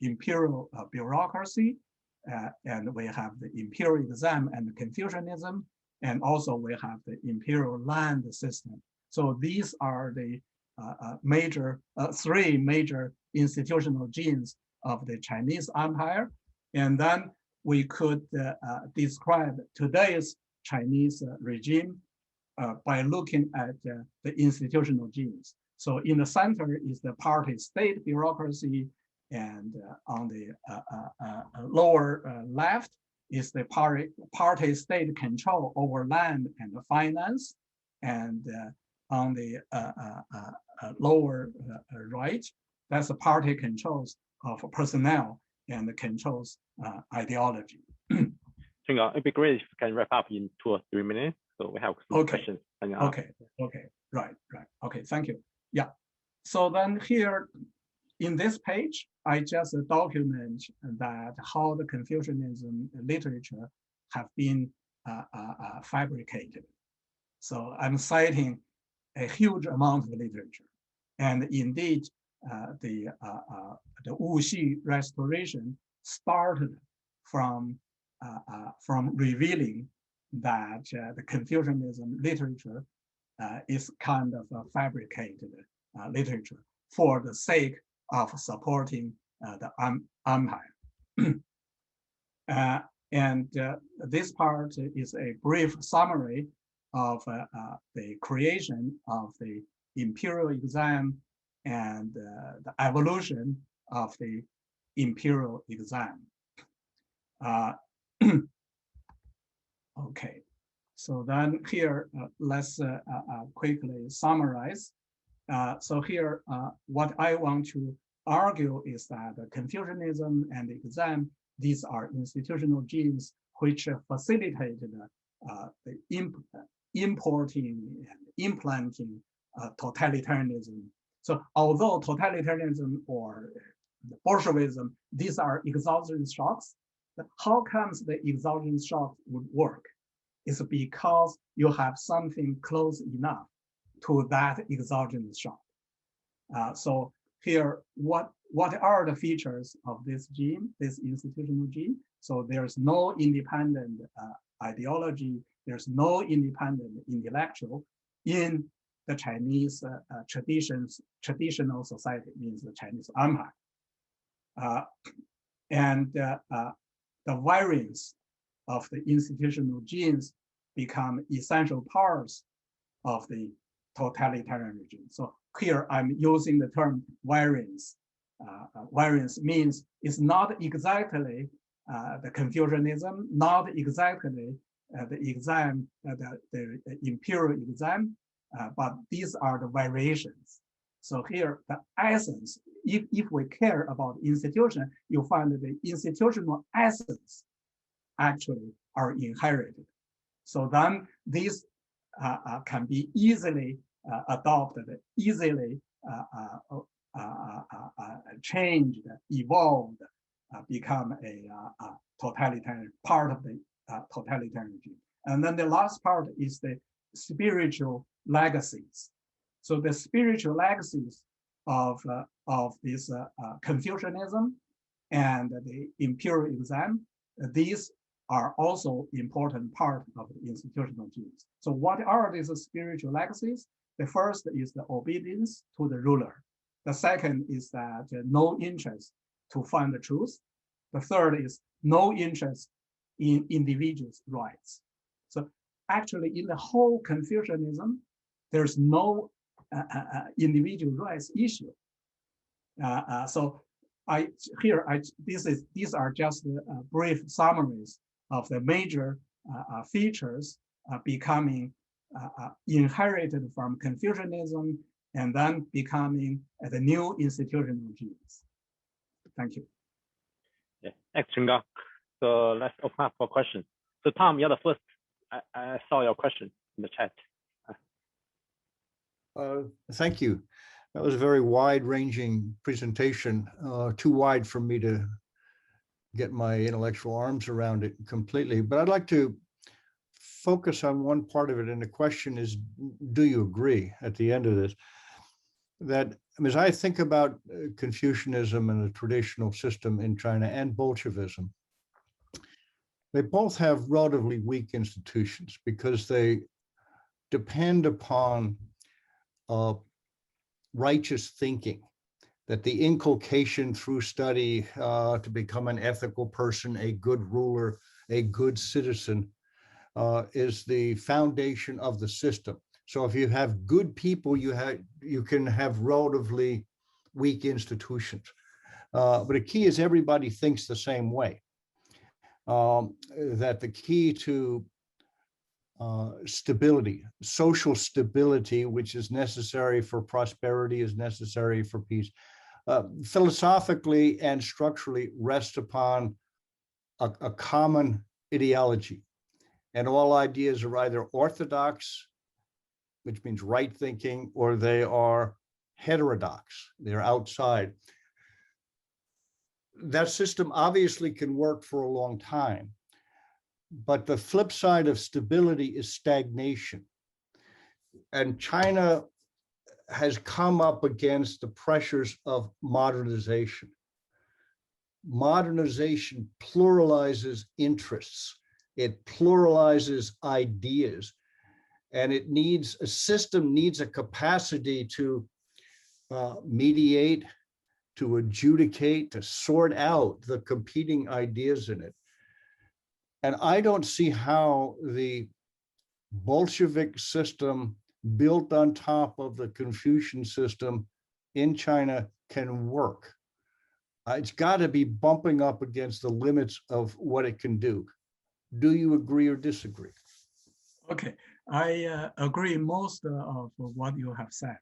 imperial bureaucracy, and we have the imperial exam and Confucianism, and also we have the imperial land system. So these are the major 3 major institutional genes of the Chinese empire. And then we could describe today's Chinese regime by looking at the institutional genes. So in the center is the party-state bureaucracy, and on the lower left is the party-state control over land and finance, and on the lower right, that's the party controls of personnel and controls ideology. Chenggang, it'd be great if you can wrap up in 2 or 3 minutes. So we have some questions. Okay, right. Okay, thank you. Yeah, so then here in this page, I just document that how the Confucianism literature have been fabricated. So I'm citing a huge amount of literature, and indeed, the Wuxi restoration started from revealing that the Confucianism literature is kind of a fabricated literature for the sake of supporting the empire. And this part is a brief summary of the creation of the imperial exam and the evolution of the imperial exam. Okay, so then here, let's quickly summarize. So here, what I want to argue is that Confucianism and the exam, these are institutional genes which facilitate the importing and implanting totalitarianism. So although totalitarianism or Bolshevism, these are exogenous shocks, but how comes the exogenous shock would work? It's because you have something close enough to that exogenous shock. So here, what are the features of this gene, this institutional gene? So there's no independent ideology, there's no independent intellectual in the Chinese traditional society, means the Chinese Empire. The variants of the institutional genes become essential parts of the totalitarian regime. So here I'm using the term variance. Variance means it's not exactly the Confucianism, not exactly the exam, the imperial exam, but these are the variations. So here, the essence, if we care about institution, you find that the institutional essence actually are inherited. So then these can be easily adopted, easily changed, evolved, become a totalitarian part of the totalitarian regime. And then the last part is the spiritual legacies. So the spiritual legacies of this Confucianism and the imperial exam, these are also important part of the institutional genes. So what are these spiritual legacies? The first is the obedience to the ruler. The second is that no interest to find the truth. The third is no interest in individuals' rights. So actually in the whole Confucianism, there's no individual rights issue. These are just brief summaries of the major features becoming inherited from Confucianism and then becoming the new institutional genes. Thank you. Yeah, thanks, Chenggang. So let's open up for questions. So Tom, you're the first. I saw your question in the chat. Thank you. That was a very wide-ranging presentation, too wide for me to get my intellectual arms around it completely. But I'd like to focus on one part of it, and the question is, do you agree at the end of this, that as I think about Confucianism and the traditional system in China and Bolshevism, they both have relatively weak institutions because they depend upon righteous thinking, that the inculcation through study to become an ethical person, a good ruler, a good citizen is the foundation of the system. So if you have good people, you can have relatively weak institutions. But the key is everybody thinks the same way. That the key to stability, social stability, which is necessary for prosperity, is necessary for peace, philosophically and structurally rests upon a common ideology. And all ideas are either orthodox, which means right thinking, or they are heterodox, they're outside. That system obviously can work for a long time, but the flip side of stability is stagnation. And China has come up against the pressures of modernization. Modernization pluralizes interests, it pluralizes ideas, and it needs a system, needs a capacity to mediate, to adjudicate, to sort out the competing ideas in it. And I don't see how the Bolshevik system built on top of the Confucian system in China can work. It's got to be bumping up against the limits of what it can do. Do you agree or disagree? Okay, I agree most of what you have said.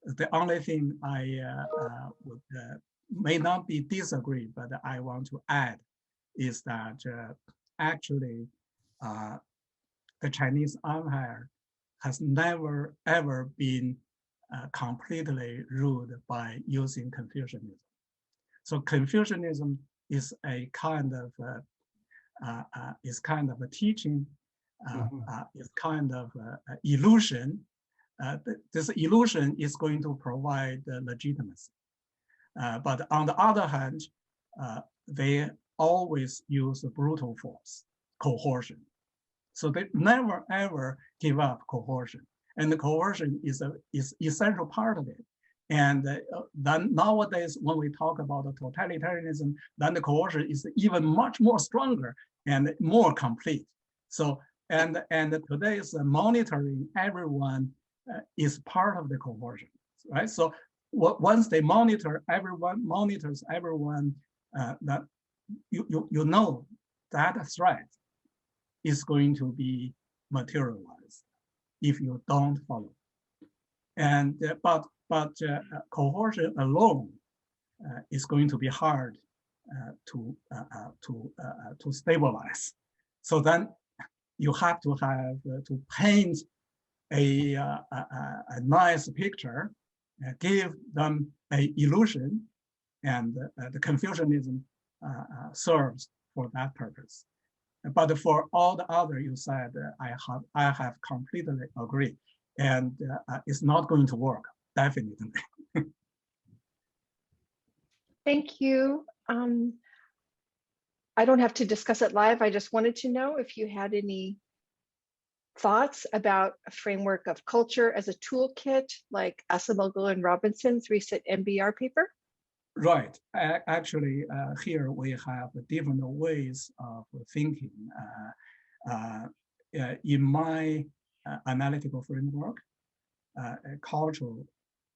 The only thing I would may not be disagree, but I want to add is that actually the Chinese Empire has never ever been completely ruled by using Confucianism. So Confucianism is a kind of a teaching, is kind of illusion. This illusion is going to provide legitimacy. But on the other hand, they always use brutal force, coercion. So they never ever give up coercion, and the coercion is essential part of it. And then nowadays, when we talk about the totalitarianism, then the coercion is even much more stronger and more complete. So and today's monitoring everyone is part of the coercion, right? So once they monitor everyone, monitors everyone, that you know that threat is going to be materialized if you don't follow. And but coercion alone is going to be hard to stabilize. So then you have to have to paint a nice picture, give them an illusion, and the Confucianism serves for that purpose. But for all the other you said, I have completely agreed, and it's not going to work, definitely. Thank you. I don't have to discuss it live. I just wanted to know if you had any thoughts about a framework of culture as a toolkit, like Asimoglu and Robinson's recent MBR paper. Right. Actually, here we have different ways of thinking. In my analytical framework, culture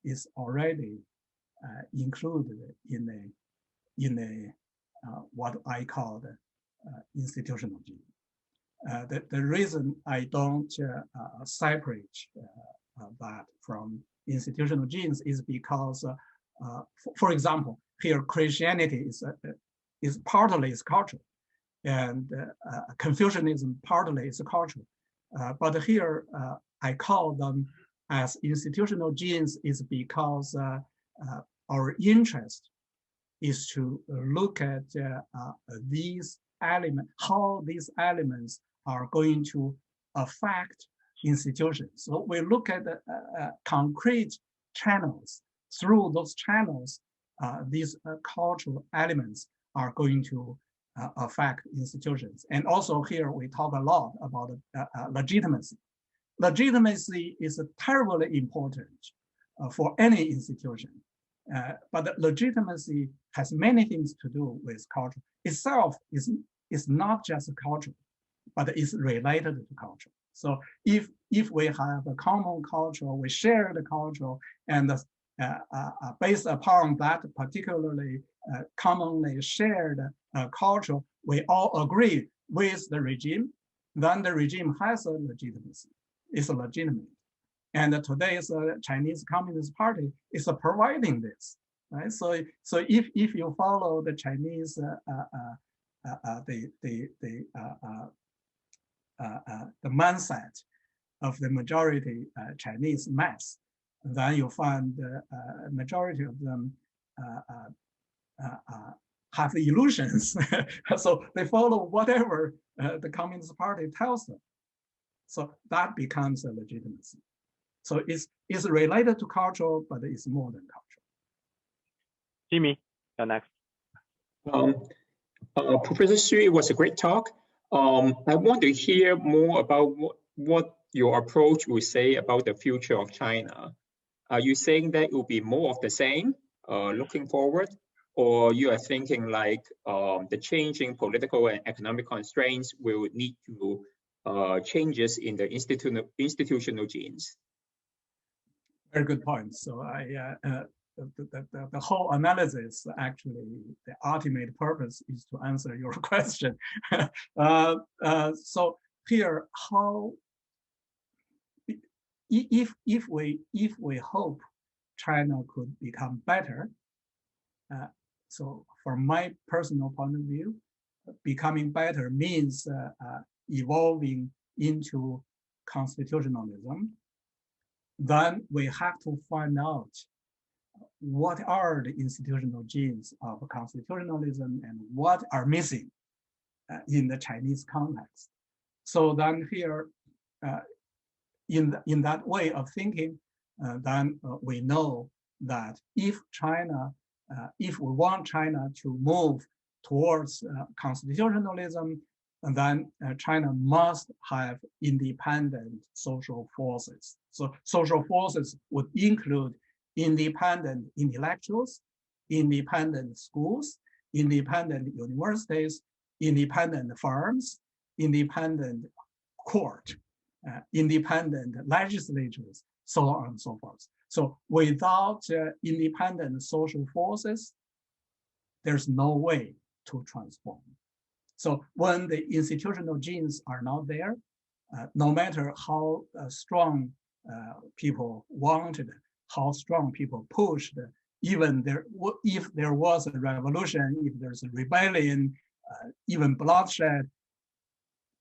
is already included in what I call the institutional gene. The reason I don't separate that from institutional genes is because for example, here Christianity is partly is cultural, and Confucianism partly is cultural. But here I call them as institutional genes is because our interest is to look at these elements, how these elements are going to affect institutions. So we look at concrete channels. Through those channels, these cultural elements are going to affect institutions. And also here we talk a lot about legitimacy. Legitimacy is terribly important for any institution, but legitimacy has many things to do with culture. Itself is not just culture, but it's related to culture. So if we have a common culture, we share the culture, and based upon that particularly commonly shared culture, we all agree with the regime, then the regime has a legitimacy, it's legitimate. And today's Chinese Communist Party is providing this, right? So if you follow the Chinese, the mindset of the majority Chinese mass, then you find the majority of them have illusions. So they follow whatever the Communist Party tells them. So that becomes a legitimacy. So it's related to culture, but it's more than culture. Jimmy, you're next. Professor Xu, it was a great talk. I want to hear more about what your approach would say about the future of China. Are you saying that it will be more of the same looking forward? or you are thinking like the changing political and economic constraints will lead to changes in the institutional genes? Very good point. So the whole analysis, actually, the ultimate purpose is to answer your question. So here, how if we hope China could become better, so from my personal point of view, becoming better means evolving into constitutionalism. Then we have to find out what are the institutional genes of constitutionalism and what are missing in the Chinese context. So then here, in that way of thinking, then we know that if China, if we want China to move towards constitutionalism, then China must have independent social forces. So social forces would include independent intellectuals, independent schools, independent universities, independent firms, independent court, independent legislatures, so on and so forth. So without independent social forces, there's no way to transform. So when the institutional genes are not there, no matter how strong people wanted, how strong people pushed, even if there was a revolution, if there's a rebellion, even bloodshed,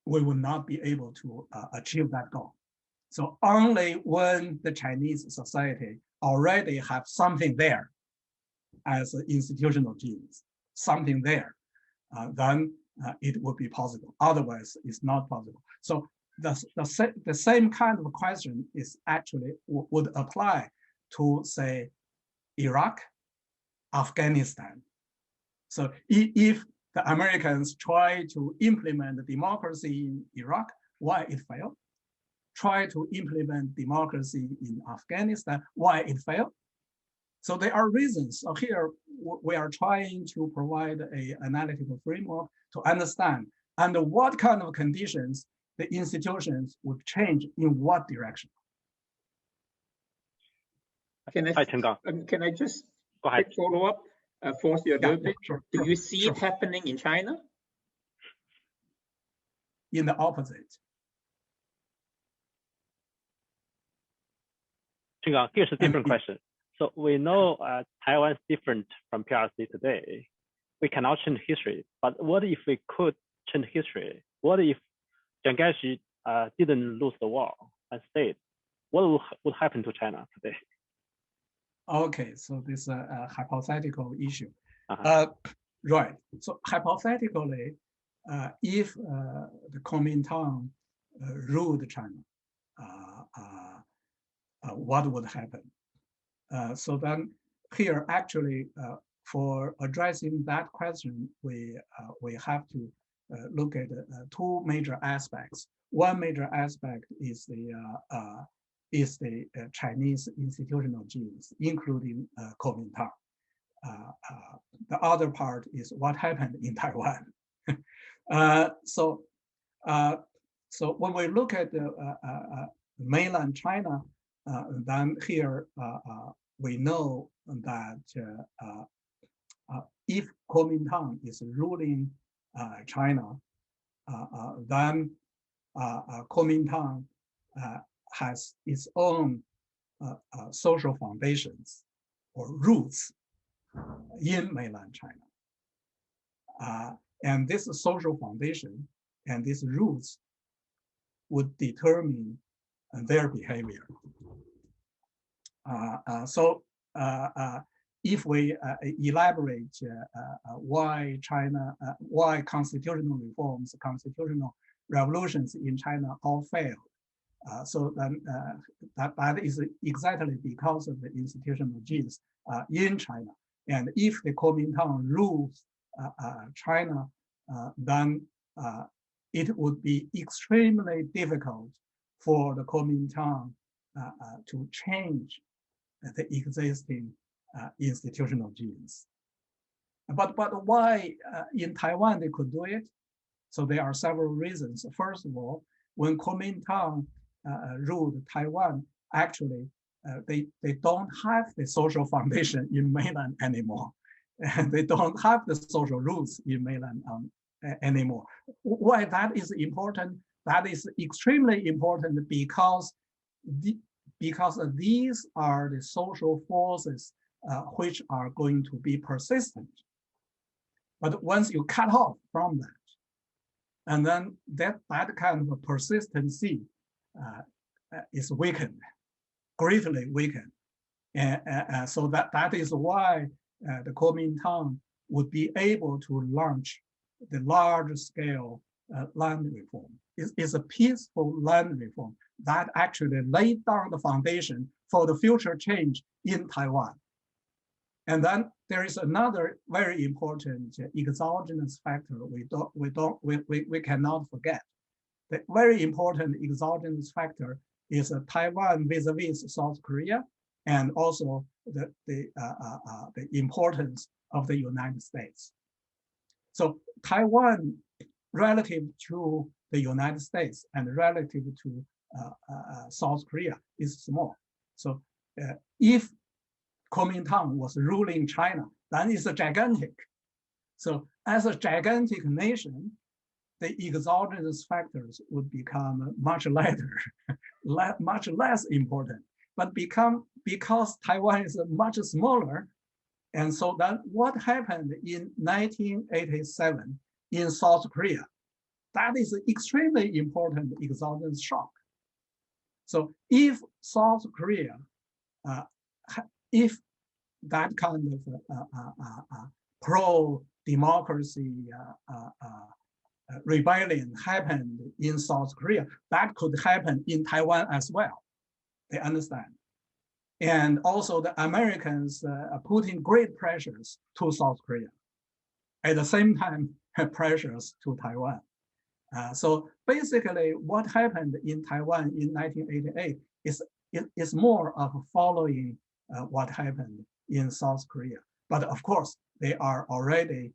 we will not be able to achieve that goal. So only when the Chinese society already have something there as institutional genes, something there, then it would be possible. Otherwise, it's not possible. So the same kind of question is actually would apply to, say, Iraq, Afghanistan. So if the Americans try to implement the democracy in Iraq, why it failed? Try to implement democracy in Afghanistan, why it failed? So there are reasons. So here we are trying to provide an analytical framework to understand under what kind of conditions the institutions would change in what direction. Can I just go ahead? Follow up, force you a little bit? Sure, Do you see it happening in China? In the opposite. Chenggang, here's a different question. So we know Taiwan is different from PRC today. We cannot change history, but what if we could change history? What if Chenggang Xu didn't lose the war and stayed? What would happen to China today? Okay, so this is a hypothetical issue. Right, so hypothetically, if the Kuomintang ruled China, what would happen? So then here, actually, for addressing that question, we have to look at two major aspects. One major aspect is the Chinese institutional genes, including Kuomintang. The other part is what happened in Taiwan. So when we look at mainland China, then here we know that if Kuomintang is ruling China, then Kuomintang has its own social foundations or roots in mainland China. And this social foundation and these roots would determine their behavior. So if we elaborate why why constitutional reforms, constitutional revolutions in China all failed, so then that is exactly because of the institutional genes in China. And if the Kuomintang rules China, then it would be extremely difficult for the Kuomintang to change the existing institutional genes. But why in Taiwan they could do it? So there are several reasons. First of all, when Kuomintang ruled Taiwan, actually they don't have the social foundation in mainland anymore. And they don't have the social roots in mainland anymore. Why that is important? That is extremely important because these are the social forces which are going to be persistent. But once you cut off from that, and then that kind of persistency is weakened, greatly weakened. And so that is why the Kuomintang would be able to launch the large-scale land reform. It's a peaceful land reform that actually laid down the foundation for the future change in Taiwan. And then there is another very important exogenous factor we cannot forget. The very important exogenous factor is Taiwan vis-a-vis South Korea, and also the importance of the United States. So Taiwan, relative to the United States and relative to South Korea, is small. So if Kuomintang was ruling China, then it's a gigantic. So as a gigantic nation, the exogenous factors would become much lighter, much less important. But because Taiwan is much smaller, and so then what happened in 1987 in South Korea, that is an extremely important exogenous shock. So if South Korea, if that kind of pro-democracy rebellion happened in South Korea, that could happen in Taiwan as well. They understand. And also the Americans putting great pressures to South Korea. At the same time, pressures to Taiwan. So basically what happened in Taiwan in 1988 is more of following what happened in South Korea. But of course, they are already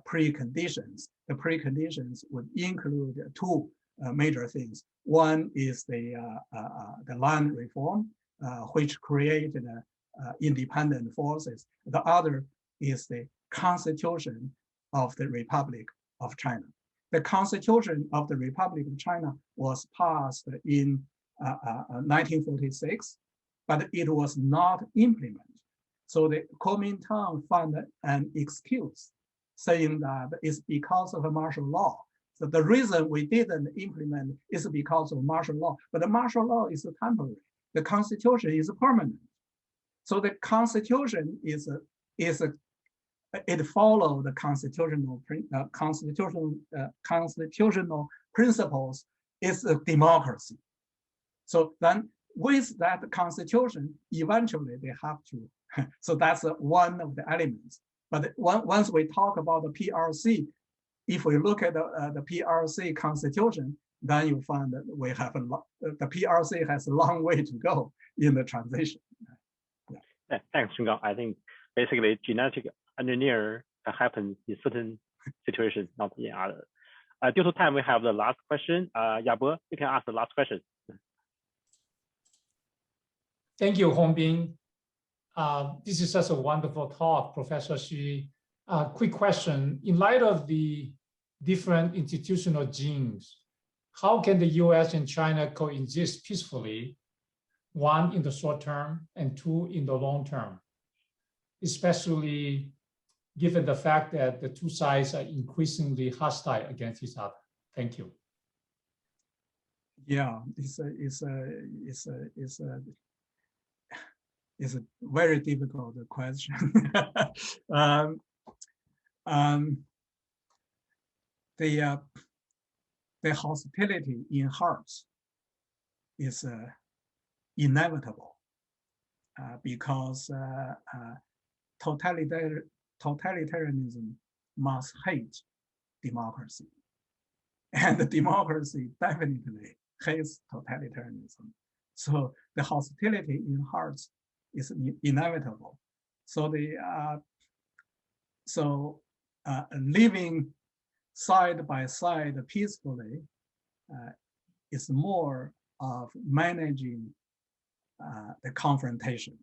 preconditions. The preconditions would include two major things. One is the land reform, which created independent forces. The other is the Constitution of the Republic of China. The Constitution of the Republic of China was passed in 1946, but it was not implemented. So the Kuomintang found an excuse saying that it's because of martial law. So the reason we didn't implement is because of martial law, but the martial law is temporary. The Constitution is permanent. So the Constitution it follows the constitutional principles. It's a democracy. So then with that Constitution, eventually they have to, so that's one of the elements. But once we talk about the PRC, if we look at the PRC Constitution, then you find that we have the PRC has a long way to go in the transition. Yeah. Thanks, Chenggang. I think basically genetic engineer can happen in certain situations, not in others. Due to time, we have the last question. Yabo, you can ask the last question. Thank you, Hongbin. This is such a wonderful talk, Professor Xu. Quick question. In light of the different institutional genes, how can the US and China coexist peacefully, one, in the short term, and two, in the long term, especially given the fact that the two sides are increasingly hostile against each other? Thank you. Yeah, it's a very difficult question. The hostility in hearts is inevitable because totalitarianism must hate democracy, and the democracy definitely hates totalitarianism. So the hostility in hearts is inevitable. So So living side by side peacefully is more of managing the confrontation.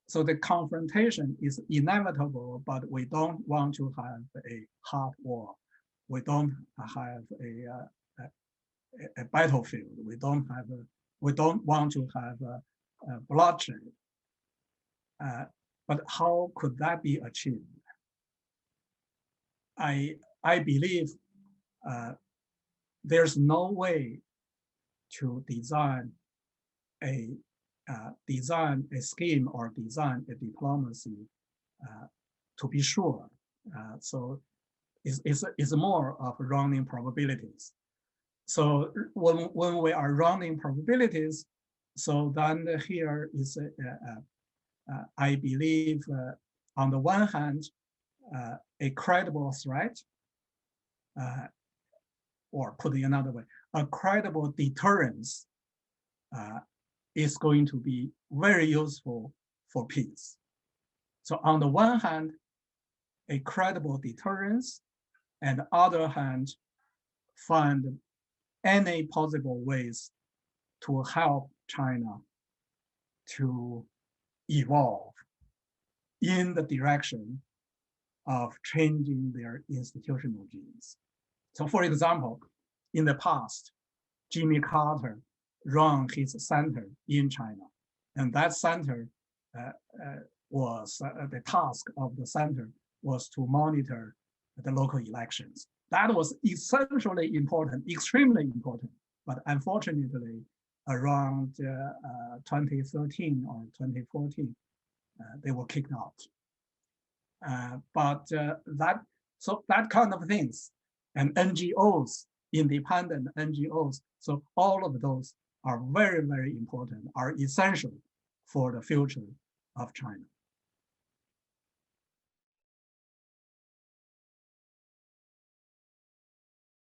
So the confrontation is inevitable, but we don't want to have a hot war. We don't have a battlefield. We don't want to have a bloodshed. But how could that be achieved? I believe there's no way to design a scheme or design a diplomacy to be sure. So it's more of rounding probabilities. So when we are rounding probabilities, so then here is I believe on the one hand a credible threat, or put it another way, a credible deterrence is going to be very useful for peace. So on the one hand, a credible deterrence, and on the other hand, find any possible ways to help China to evolve in the direction of changing their institutional genes. So for example, in the past, Jimmy Carter ran his center in China, and that center was the task of the center was to monitor the local elections. That was essentially important, extremely important, but unfortunately, around 2013 or 2014, they were kicked out. That kind of things, and NGOs, independent NGOs, so all of those are very, very important, are essential for the future of China.